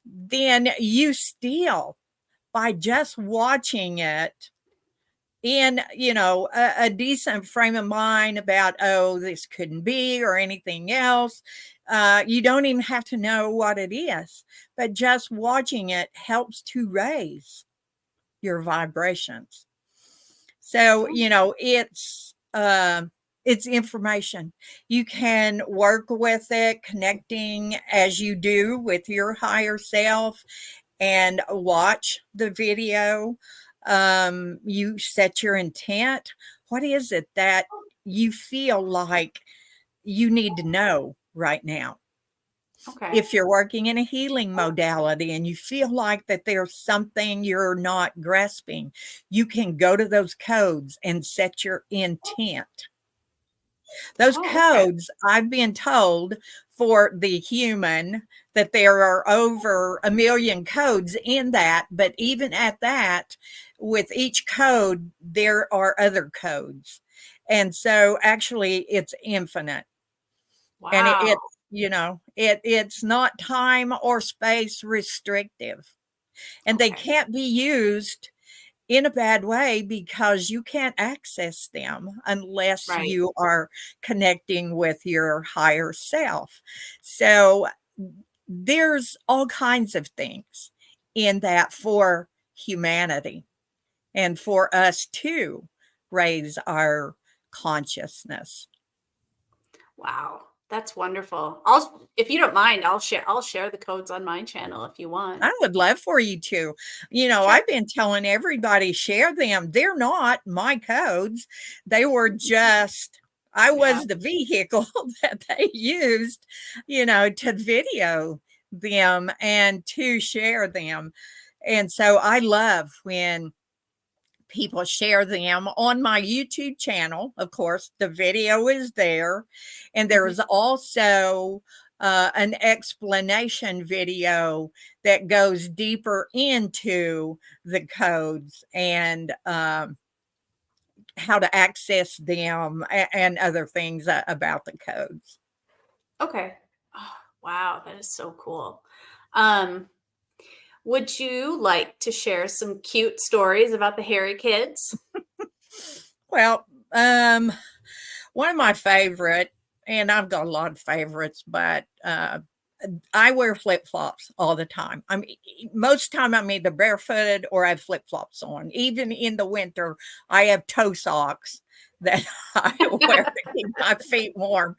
then you still, by just watching it in, a decent frame of mind about, oh, this couldn't be or anything else, you don't even have to know what it is, but just watching it helps to raise your vibrations. So, it's information. You can work with it, connecting as you do with your higher self, and watch the video. You set your intent. What is it that you feel like you need to know right now? Okay. If you're working in a healing modality and you feel like that there's something you're not grasping, you can go to those codes and set your intent. Those Oh, okay. codes, I've been told, for the human, that there are over 1 million codes in that, but even at that, with each code, there are other codes. And so actually it's infinite. And Wow. it's not time or space restrictive. And they Okay. can't be used in a bad way because you can't access them unless Right. you are connecting with your higher self. So there's all kinds of things in that for humanity and for us to raise our consciousness. Wow. That's wonderful. If you don't mind, I'll share the codes on my channel if you want. I would love for you to. Sure. I've been telling everybody, share them. They're not my codes. They were just, I Yeah. was the vehicle that they used, to video them and to share them. And so I love when people share them on my YouTube channel. Of course, the video is there. And Mhm. there's also an explanation video that goes deeper into the codes and how to access them and other things about the codes. Okay. Oh, wow, that is so cool. Um, would you like to share some cute stories about the hairy kids? Well, one of my favorite, and I've got a lot of favorites, but I wear flip flops all the time. Most time I'm either barefooted or I have flip flops on. Even in the winter, I have toe socks that I wear to keep my feet warm.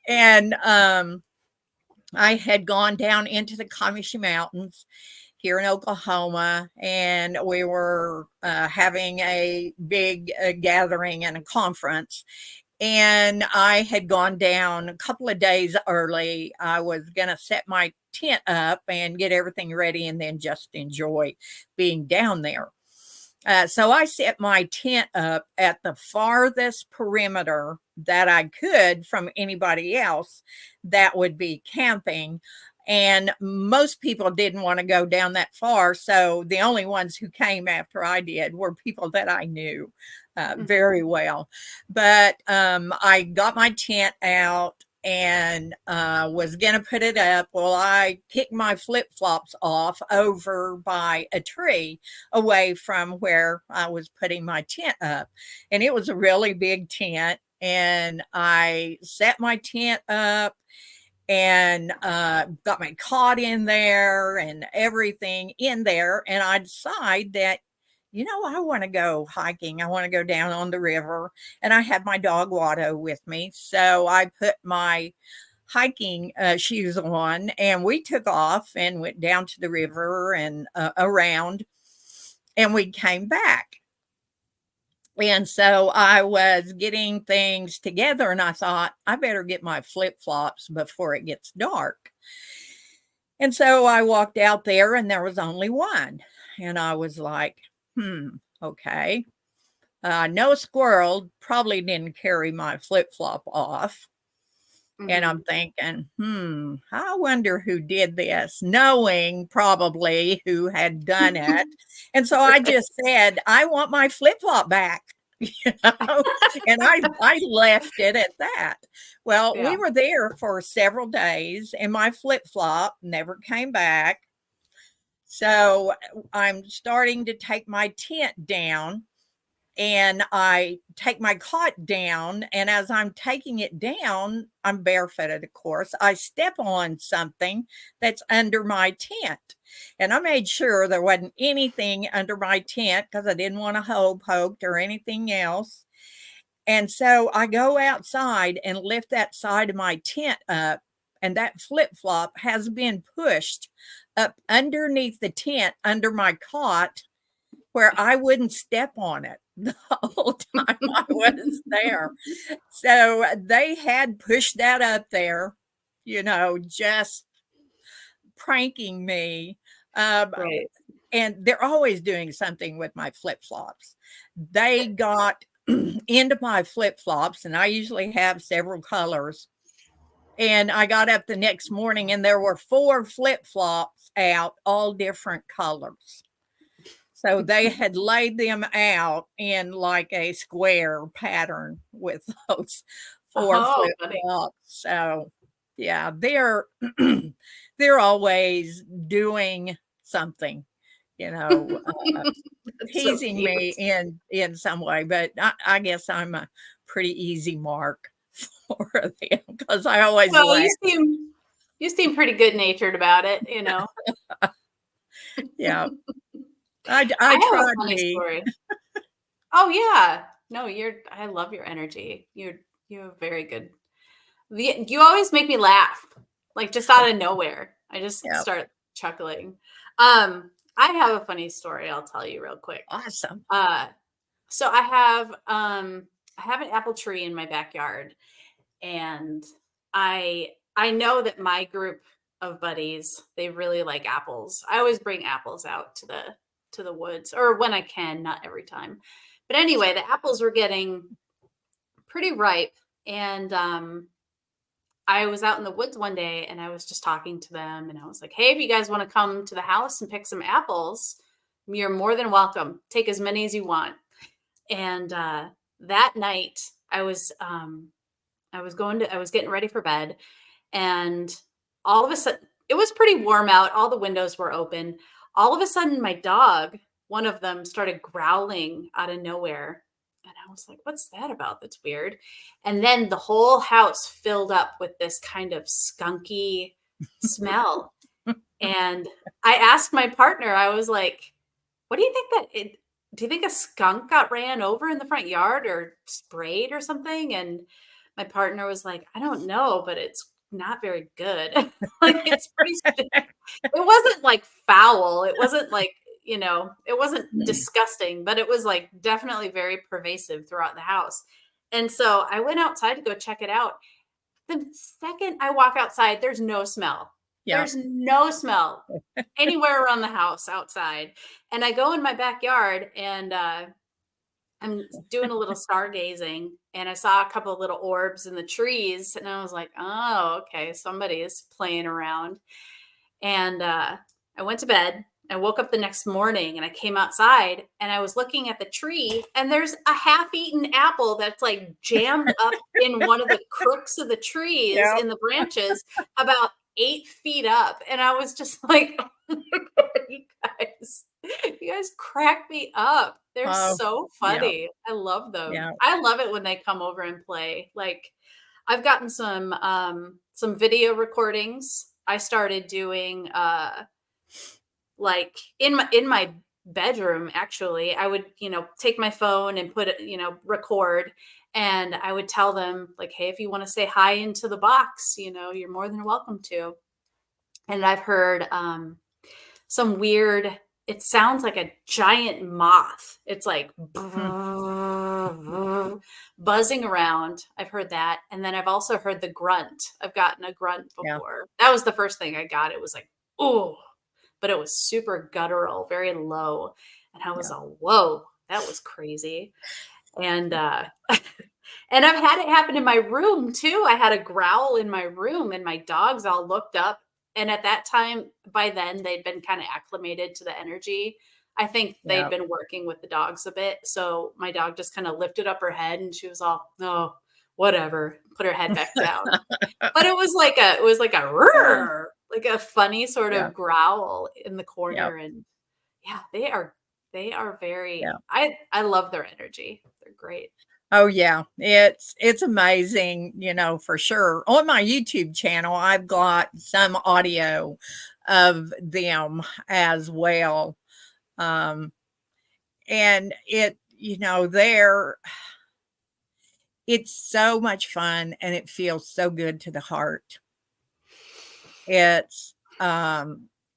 And I had gone down into the Comanche Mountains here in Oklahoma, and we were having a big gathering and a conference. And I had gone down a couple of days early. I was going to set my tent up and get everything ready and then just enjoy being down there. So I set my tent up at the farthest perimeter that I could from anybody else that would be camping. And most people didn't want to go down that far. So the only ones who came after I did were people that I knew Mhm. very well. But I got my tent out and was going to put it up. Well, I kicked my flip flops off over by a tree away from where I was putting my tent up. And it was a really big tent. And I set my tent up and got my cot in there and everything in there. And I decide that, I want to go hiking. I want to go down on the river. And I had my dog Watto with me. So I put my hiking shoes on and we took off and went down to the river and around. And we came back. And so I was getting things together and I thought, I better get my flip flops before it gets dark. And so I walked out there and there was only one. And I was like, okay. No squirrel probably didn't carry my flip flop off. And I'm Mhm. thinking, I wonder who did this, knowing probably who had done it. And so I just said, I want my flip flop back. you know, and I left it at that. Well, we Yeah. were there for several days, and my flip-flop never came back. So I'm starting to take my tent down, and I take my cot down, and as I'm taking it down, I'm barefooted, of course. I step on something that's under my tent, and I made sure there wasn't anything under my tent because I didn't want a hole poked or anything else. And so I go outside and lift that side of my tent up, and that flip-flop has been pushed up underneath the tent under my cot where I wouldn't step on it the whole time I was there. So they had pushed that up there, just pranking me. Um, Right. and they're always doing something with my flip-flops. They got into my flip-flops, and I usually have several colors. And I got up the next morning, and there were 4 flip-flops out, all different colors. So they had laid them out in like a square pattern with those 4 Oh, funny. flip-flops. So yeah, they're they're always doing something, you know, That's so teasing cute. me in some way, but I guess I'm a pretty easy mark for them because I always Well, laugh. you seem pretty good natured about it, you know. Yeah, I I have try a to funny be. story. Oh yeah. No, I love your energy. You have very good. You always make me laugh. Like just out of nowhere. I just Yeah, start chuckling. I have a funny story I'll tell you real quick. awesome. Uh so I have an apple tree in my backyard, and I know that my group of buddies, they really like apples. I always bring apples out to the woods, or when I can, not every time. But anyway, the apples were getting pretty ripe, and I was out in the woods one day, and I was just talking to them, and I was like, "Hey, if you guys want to come to the house and pick some apples, you're more than welcome. Take as many as you want." And that night I was getting ready for bed, and all of a sudden it was pretty warm out. All the windows were open. All of a sudden my dog, one of them, started growling out of nowhere. And I was like, what's that about? That's weird. And then the whole house filled up with this kind of skunky smell. And I asked my partner, I was like, what do you think do you think a skunk got ran over in the front yard or sprayed or something? And my partner was like, I don't know, but it's not very good. Like it's it wasn't like foul. It wasn't like, it wasn't disgusting, but it was like definitely very pervasive throughout the house. And so I went outside to go check it out. The second I walk outside, there's no smell. Yeah. There's no smell anywhere around the house outside. And I go in my backyard, and I'm doing a little stargazing, and I saw a couple of little orbs in the trees, and I was like, "Oh, okay, somebody is playing around." And I went to bed. I woke up the next morning, and I came outside, and I was looking at the tree, and there's a half-eaten apple that's like jammed up in one of the crooks of the trees Yeah. in the branches about 8 feet up. And I was just like, oh my God, you guys crack me up. They're Oh, so yeah. funny. I love them. Yeah. I love it when they come over and play. Like I've gotten some video recordings. I started doing like in my bedroom. Actually, I would, take my phone and put it, record, and I would tell them like, hey, if you want to say hi into the box, you're more than welcome to. And I've heard some weird, it sounds like a giant moth. It's like Hmm. buzzing around. I've heard that. And then I've also heard the grunt. I've gotten a grunt Yeah. before. That was the first thing I got. It was like, oh, but it was super guttural, very low. And I was Yeah. all, whoa, that was crazy. And and I've had it happen in my room too. I had a growl in my room, and my dogs all looked up. And at that time, by then, they'd been kind of acclimated to the energy. I think they'd Yeah. been working with the dogs a bit. So my dog just kind of lifted up her head and she was all, "No, whatever," put her head back down. But it was like a Yeah. "Rrr," like a funny sort Yeah. of growl in the Yeah. corner. And yeah, they are Yeah. very I love their energy. They're great. Oh, yeah. It's amazing, for sure. On my YouTube channel, I've got some audio of them as well. Um, and they're it's so much fun and it feels so good to the heart. It's,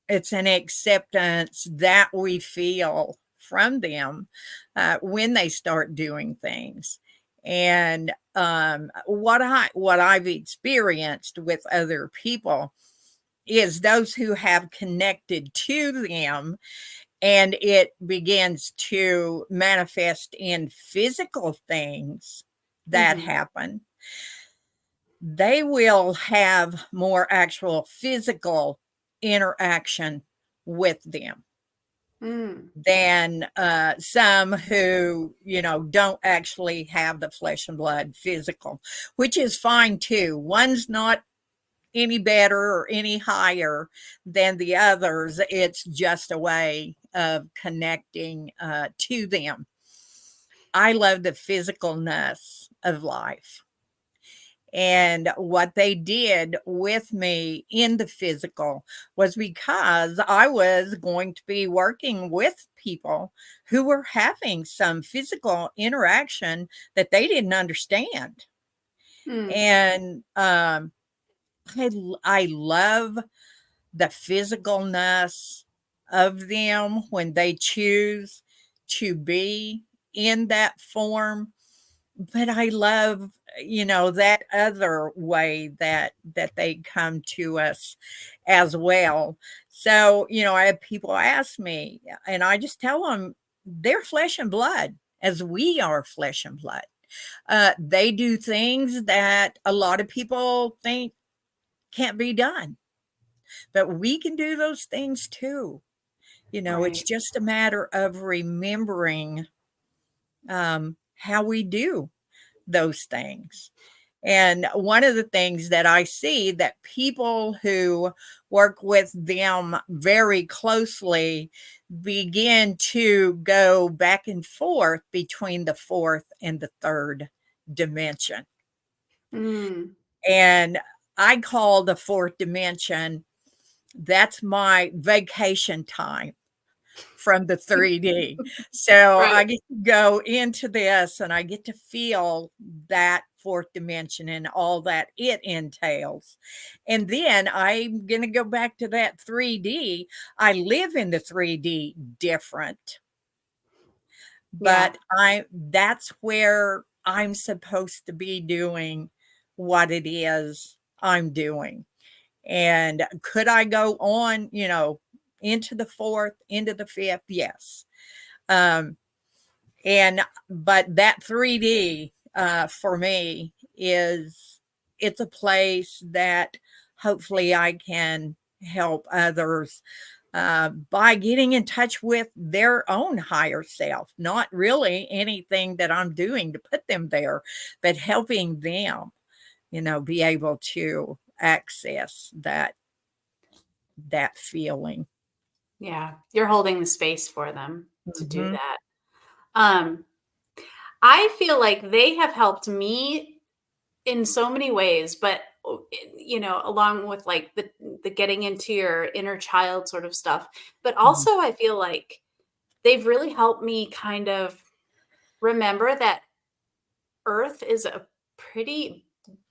it's an acceptance that we feel from them, when they start doing things. And, what I've experienced with other people is those who have connected to them and it begins to manifest in physical things that Mhm. happen, they will have more actual physical interaction with them Mm. than some who, don't actually have the flesh and blood physical, which is fine too. One's not any better or any higher than the others. It's just a way of connecting to them. I love the physicalness of life. And what they did with me in the physical was because I was going to be working with people who were having some physical interaction that they didn't understand. Mm. And I love the physicalness of them when they choose to be in that form, but I love, that other way that they come to us as well. So, I have people ask me, and I just tell them they're flesh and blood as we are flesh and blood. They do things that a lot of people think can't be done, but we can do those things too. It's Right. just a matter of remembering how we do those things. And one of the things that I see that people who work with them very closely begin to go back and forth between the fourth and the third dimension. Mm. And I call the fourth dimension, that's my vacation time from the 3D. So I Right. get to go into this and I get to feel that fourth dimension and all that it entails. And then I'm going to go back to that 3D. I live in the 3D different, Yeah. but that's where I'm supposed to be doing what it is I'm doing. And could I go on, into the fourth, into the fifth? Yes. Um, but that 3D for me it's a place that hopefully I can help others by getting in touch with their own higher self. Not really anything that I'm doing to put them there, but helping them, be able to access that feeling. Yeah. You're holding the space for them to do Mhm. that. Um, I feel like they have helped me in so many ways, but along with like the getting into your inner child sort of stuff, but Mhm. also I feel like they've really helped me kind of remember that Earth is a pretty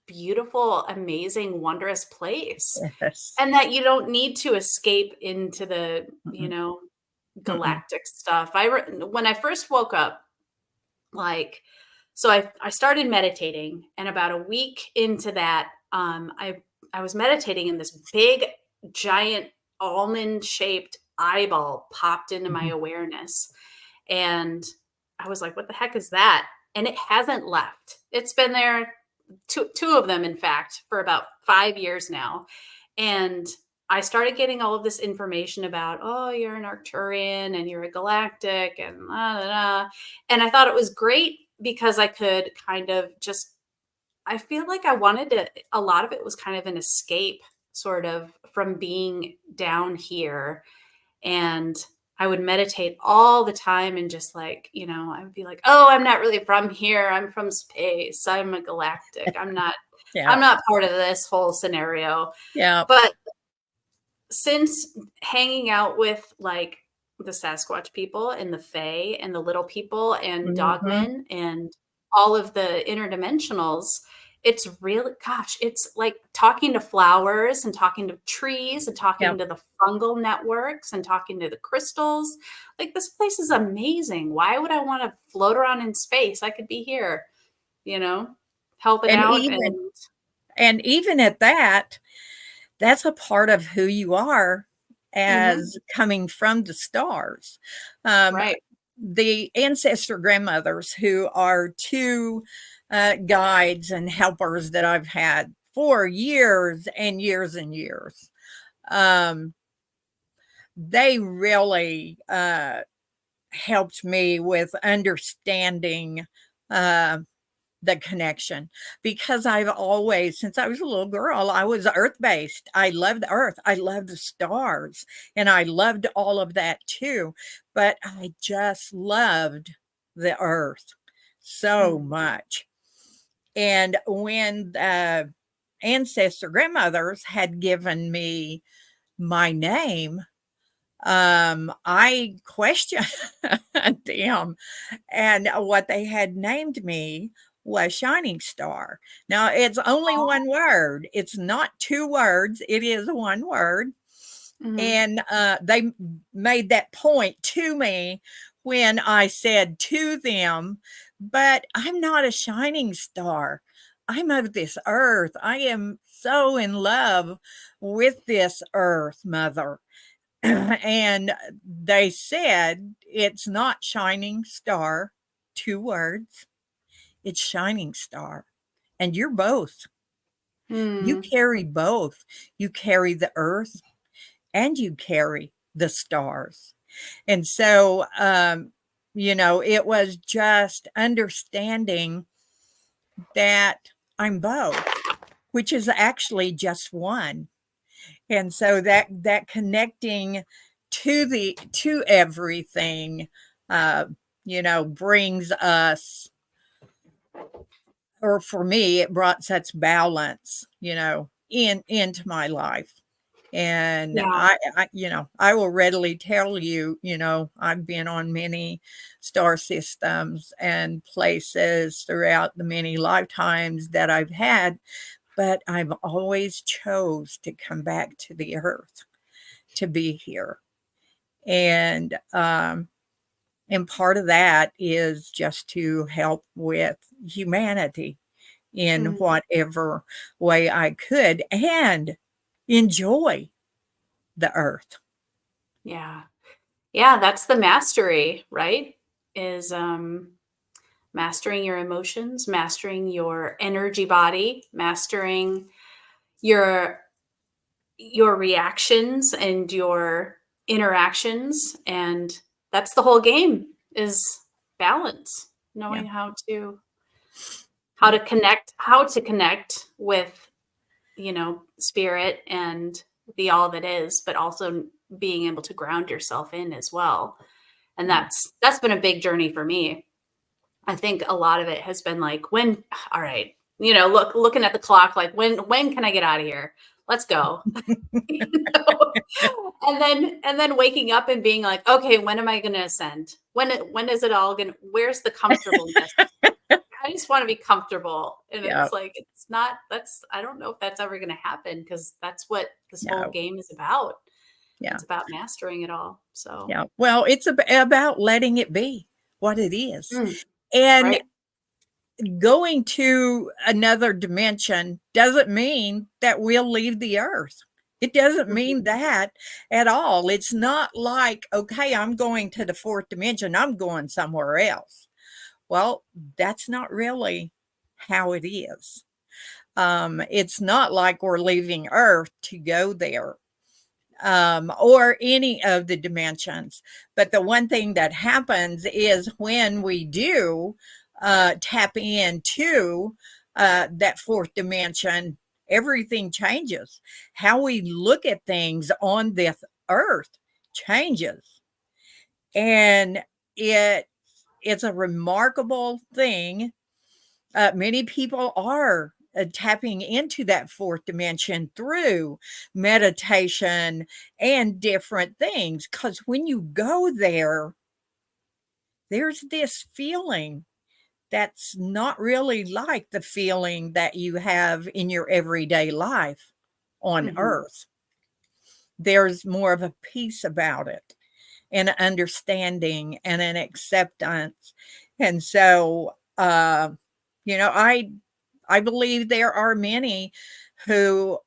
beautiful, amazing, wondrous place, Yes. and that you don't need to escape into the, Mm-mm. Mm-mm. galactic stuff. When I first woke up, like, so I started meditating, and about a week into that, I was meditating, and this big, giant almond shaped eyeball popped into my Mhm. awareness, and I was like, "What the heck is that?" And it hasn't left. It's been there, two of them, in fact, for about 5 years now, and I started getting all of this information about, oh, you're an Arcturian and you're a galactic and la, la, la. And I thought it was great because I could kind of just, I feel like I wanted to, a lot of it was kind of an escape sort of from being down here. And I would meditate all the time and just like, I would be like, oh, I'm not really from here. I'm from space. I'm a galactic. Yeah. I'm not part of this whole scenario. Yeah. But since hanging out with like the Sasquatch people and the Fae and the little people and Mhm. DogMen and all of the interdimensionals, it's really, gosh, it's like talking to flowers and talking to trees and talking Yep. to the fungal networks and talking to the crystals. Like, this place is amazing. Why would I want to float around in space? I could be here, helping And out. even at that, that's a part of who you are Mhm, as coming from the stars. Um, right. the ancestor grandmothers, who are two guides and helpers that I've had for years and years and years, um, they really helped me with understanding uh, the connection, because I've always, since I was a little girl, I was earth based. I loved the earth. I loved the stars, and I loved all of that too. But I just loved the earth so Mm, much. And when the ancestor grandmothers had given me my name, I questioned them, and what they had named me was Shining Star. Now, it's only one word. It's not two words. It is one word. mhm. And they made that point to me when I said to them, but I'm not a shining star. I'm of this earth. I am so in love with this earth, Mother. And they said, it's not shining star, two words, it's shining star. And you're both. You Mm, carry both. You carry the earth and you carry the stars. And so, it was just understanding that I'm both, which is actually just one. And so that connecting to everything, uh, brings us, or for me, it brought such balance, into my life. And yeah. I will readily tell you, I've been on many star systems and places throughout the many lifetimes that I've had, but I've always chose to come back to the earth to be here. And part of that is just to help with humanity in Mm, whatever way I could, and enjoy the earth. yeah. Yeah, that's the mastery, right? Is mastering your emotions, mastering your energy body, mastering your reactions and your interactions, and that's the whole game, is balance, Yeah. knowing how Yeah. to connect with, spirit and the all that is, but also being able to ground yourself in as well. And Yeah. that's been a big journey for me. I think a lot of it has been like, when, all right, looking at the clock, like, when can I get out of here? Let's go. You know? And then waking up and being like, okay, when am I going to ascend? When is it all going to, where's the comfortableness? I just want to be comfortable. And Yeah. it's like, it's not, I don't know if that's ever going to happen, because that's what this whole No. game is about. Yeah. It's about mastering it all. So, Yeah. Well, it's about letting it be what it is. mm, And right. going to another dimension doesn't mean that we'll leave the earth. It doesn't Mhm. mean that at all. It's not like, okay, I'm going to the fourth dimension, I'm going somewhere else. Well, that's not really how it is. It's not like we're leaving earth to go there. or any of the dimensions. But the one thing that happens is when we do tap into that fourth dimension, everything changes. How we look at things on this earth changes. And it's a remarkable thing. Many people are tapping into that fourth dimension through meditation and different things. Because when you go there, there's this feeling that's not really like the feeling that you have in your everyday life on Mhm. earth. There's more of a peace about it, and an understanding and an acceptance. And so, I believe there are many who,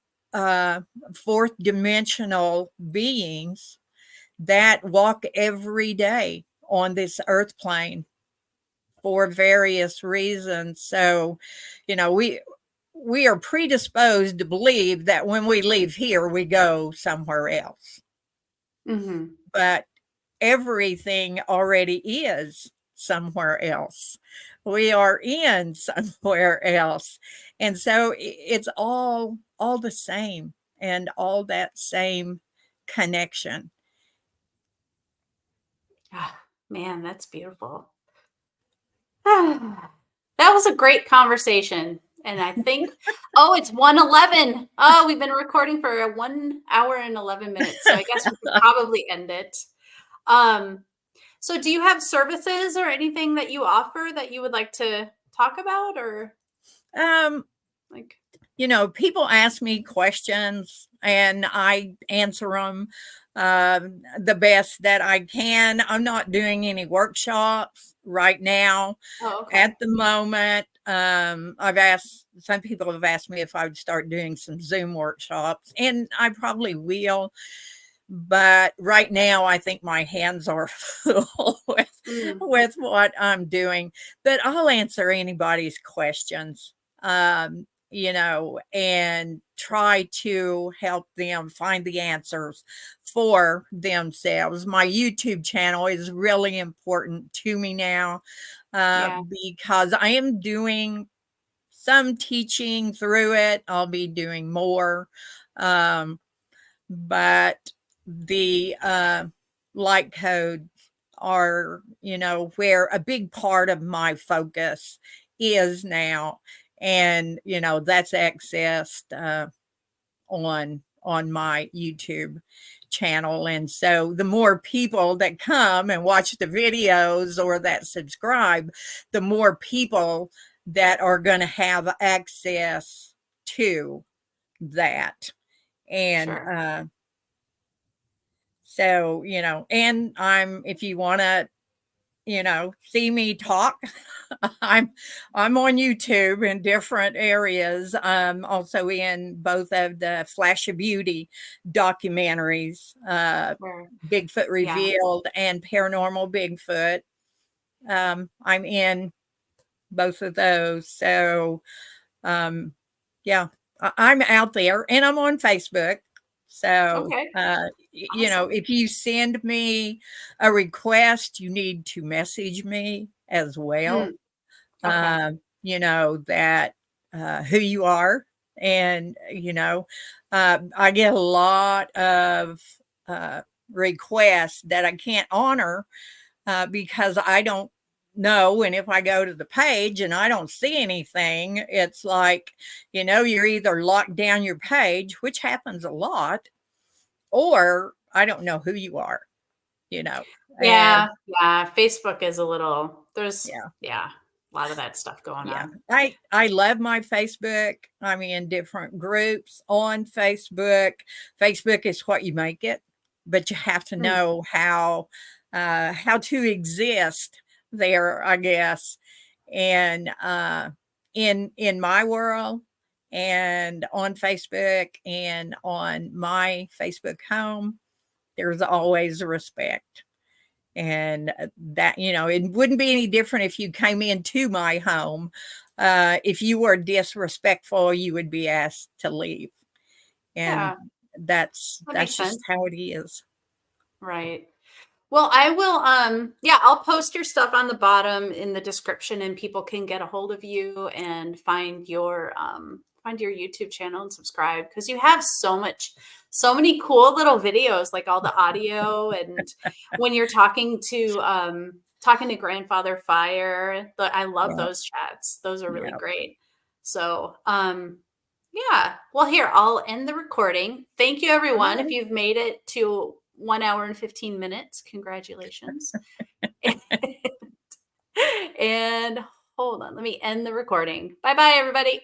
fourth dimensional beings that walk every day on this earth plane for various reasons. So, we are predisposed to believe that when we leave here, we go somewhere else. Mhm. But everything already is somewhere else. We are in somewhere else. And so it's all the same, and all that same connection. Ah, man, that's beautiful. That was a great conversation. And I think, oh, it's 1:11. Oh, we've been recording for 1 hour and 11 minutes. So I guess we could probably end it. Um, so do you have services or anything that you offer that you would like to talk about, or um, like, People ask me questions and I answer them the best that I can. I'm not doing any workshops right now oh, okay. at the moment. Some people have asked me if I would start doing some Zoom workshops, and I probably will. But right now, I think my hands are full Mm, with what I'm doing. But I'll answer anybody's questions, and try to help them find the answers for themselves. My YouTube channel is really important to me now, yeah. because I am doing some teaching through it. I'll be doing more. Um, but the light codes are, where a big part of my focus is now. And, that's accessed on my YouTube channel. And so the more people that come and watch the videos or that subscribe, the more people that are going to have access to that. And Sure. so, and if you want to, see me talk, I'm I'm on YouTube in different areas. Also in both of the Flash of Beauty documentaries, Sure. Bigfoot Yeah. Revealed and Paranormal Bigfoot. I'm in both of those. So, um, yeah, I'm out there, and I'm on Facebook. So, Okay. Awesome. if you send me a request, you need to message me as well. Mm, okay. That who you are. And, I get a lot of uh, requests that I can't honor because I don't know. And if I go to the page and I don't see anything, it's like, you're either locked down your page, which happens a lot, or I don't know who you are, you know. And Yeah. Yeah. Facebook is a little, yeah, yeah, a lot of that stuff going yeah. on. I love my Facebook. I'm in different groups on Facebook. Facebook is what you make it, but you have to Mm, know how to exist there, I guess. And in my world, and on Facebook, and on my Facebook home, there's always respect. And that, it wouldn't be any different if you came into my home. If you were disrespectful, you would be asked to leave. And yeah. That's That makes just sense. how it is. Right. Well, I will, yeah, I'll post your stuff on the bottom in the description and people can get a hold of you and find your YouTube channel and subscribe because you have so many cool little videos, like all the audio and when you're talking to Grandfather Fire, I love Yeah, those chats. Those are really yeah. great. So, yeah. Well, here, I'll end the recording. Thank you, everyone. If Alright. you've made it to 1 hour and 15 minutes, congratulations. And hold on, let me end the recording. Bye bye, everybody.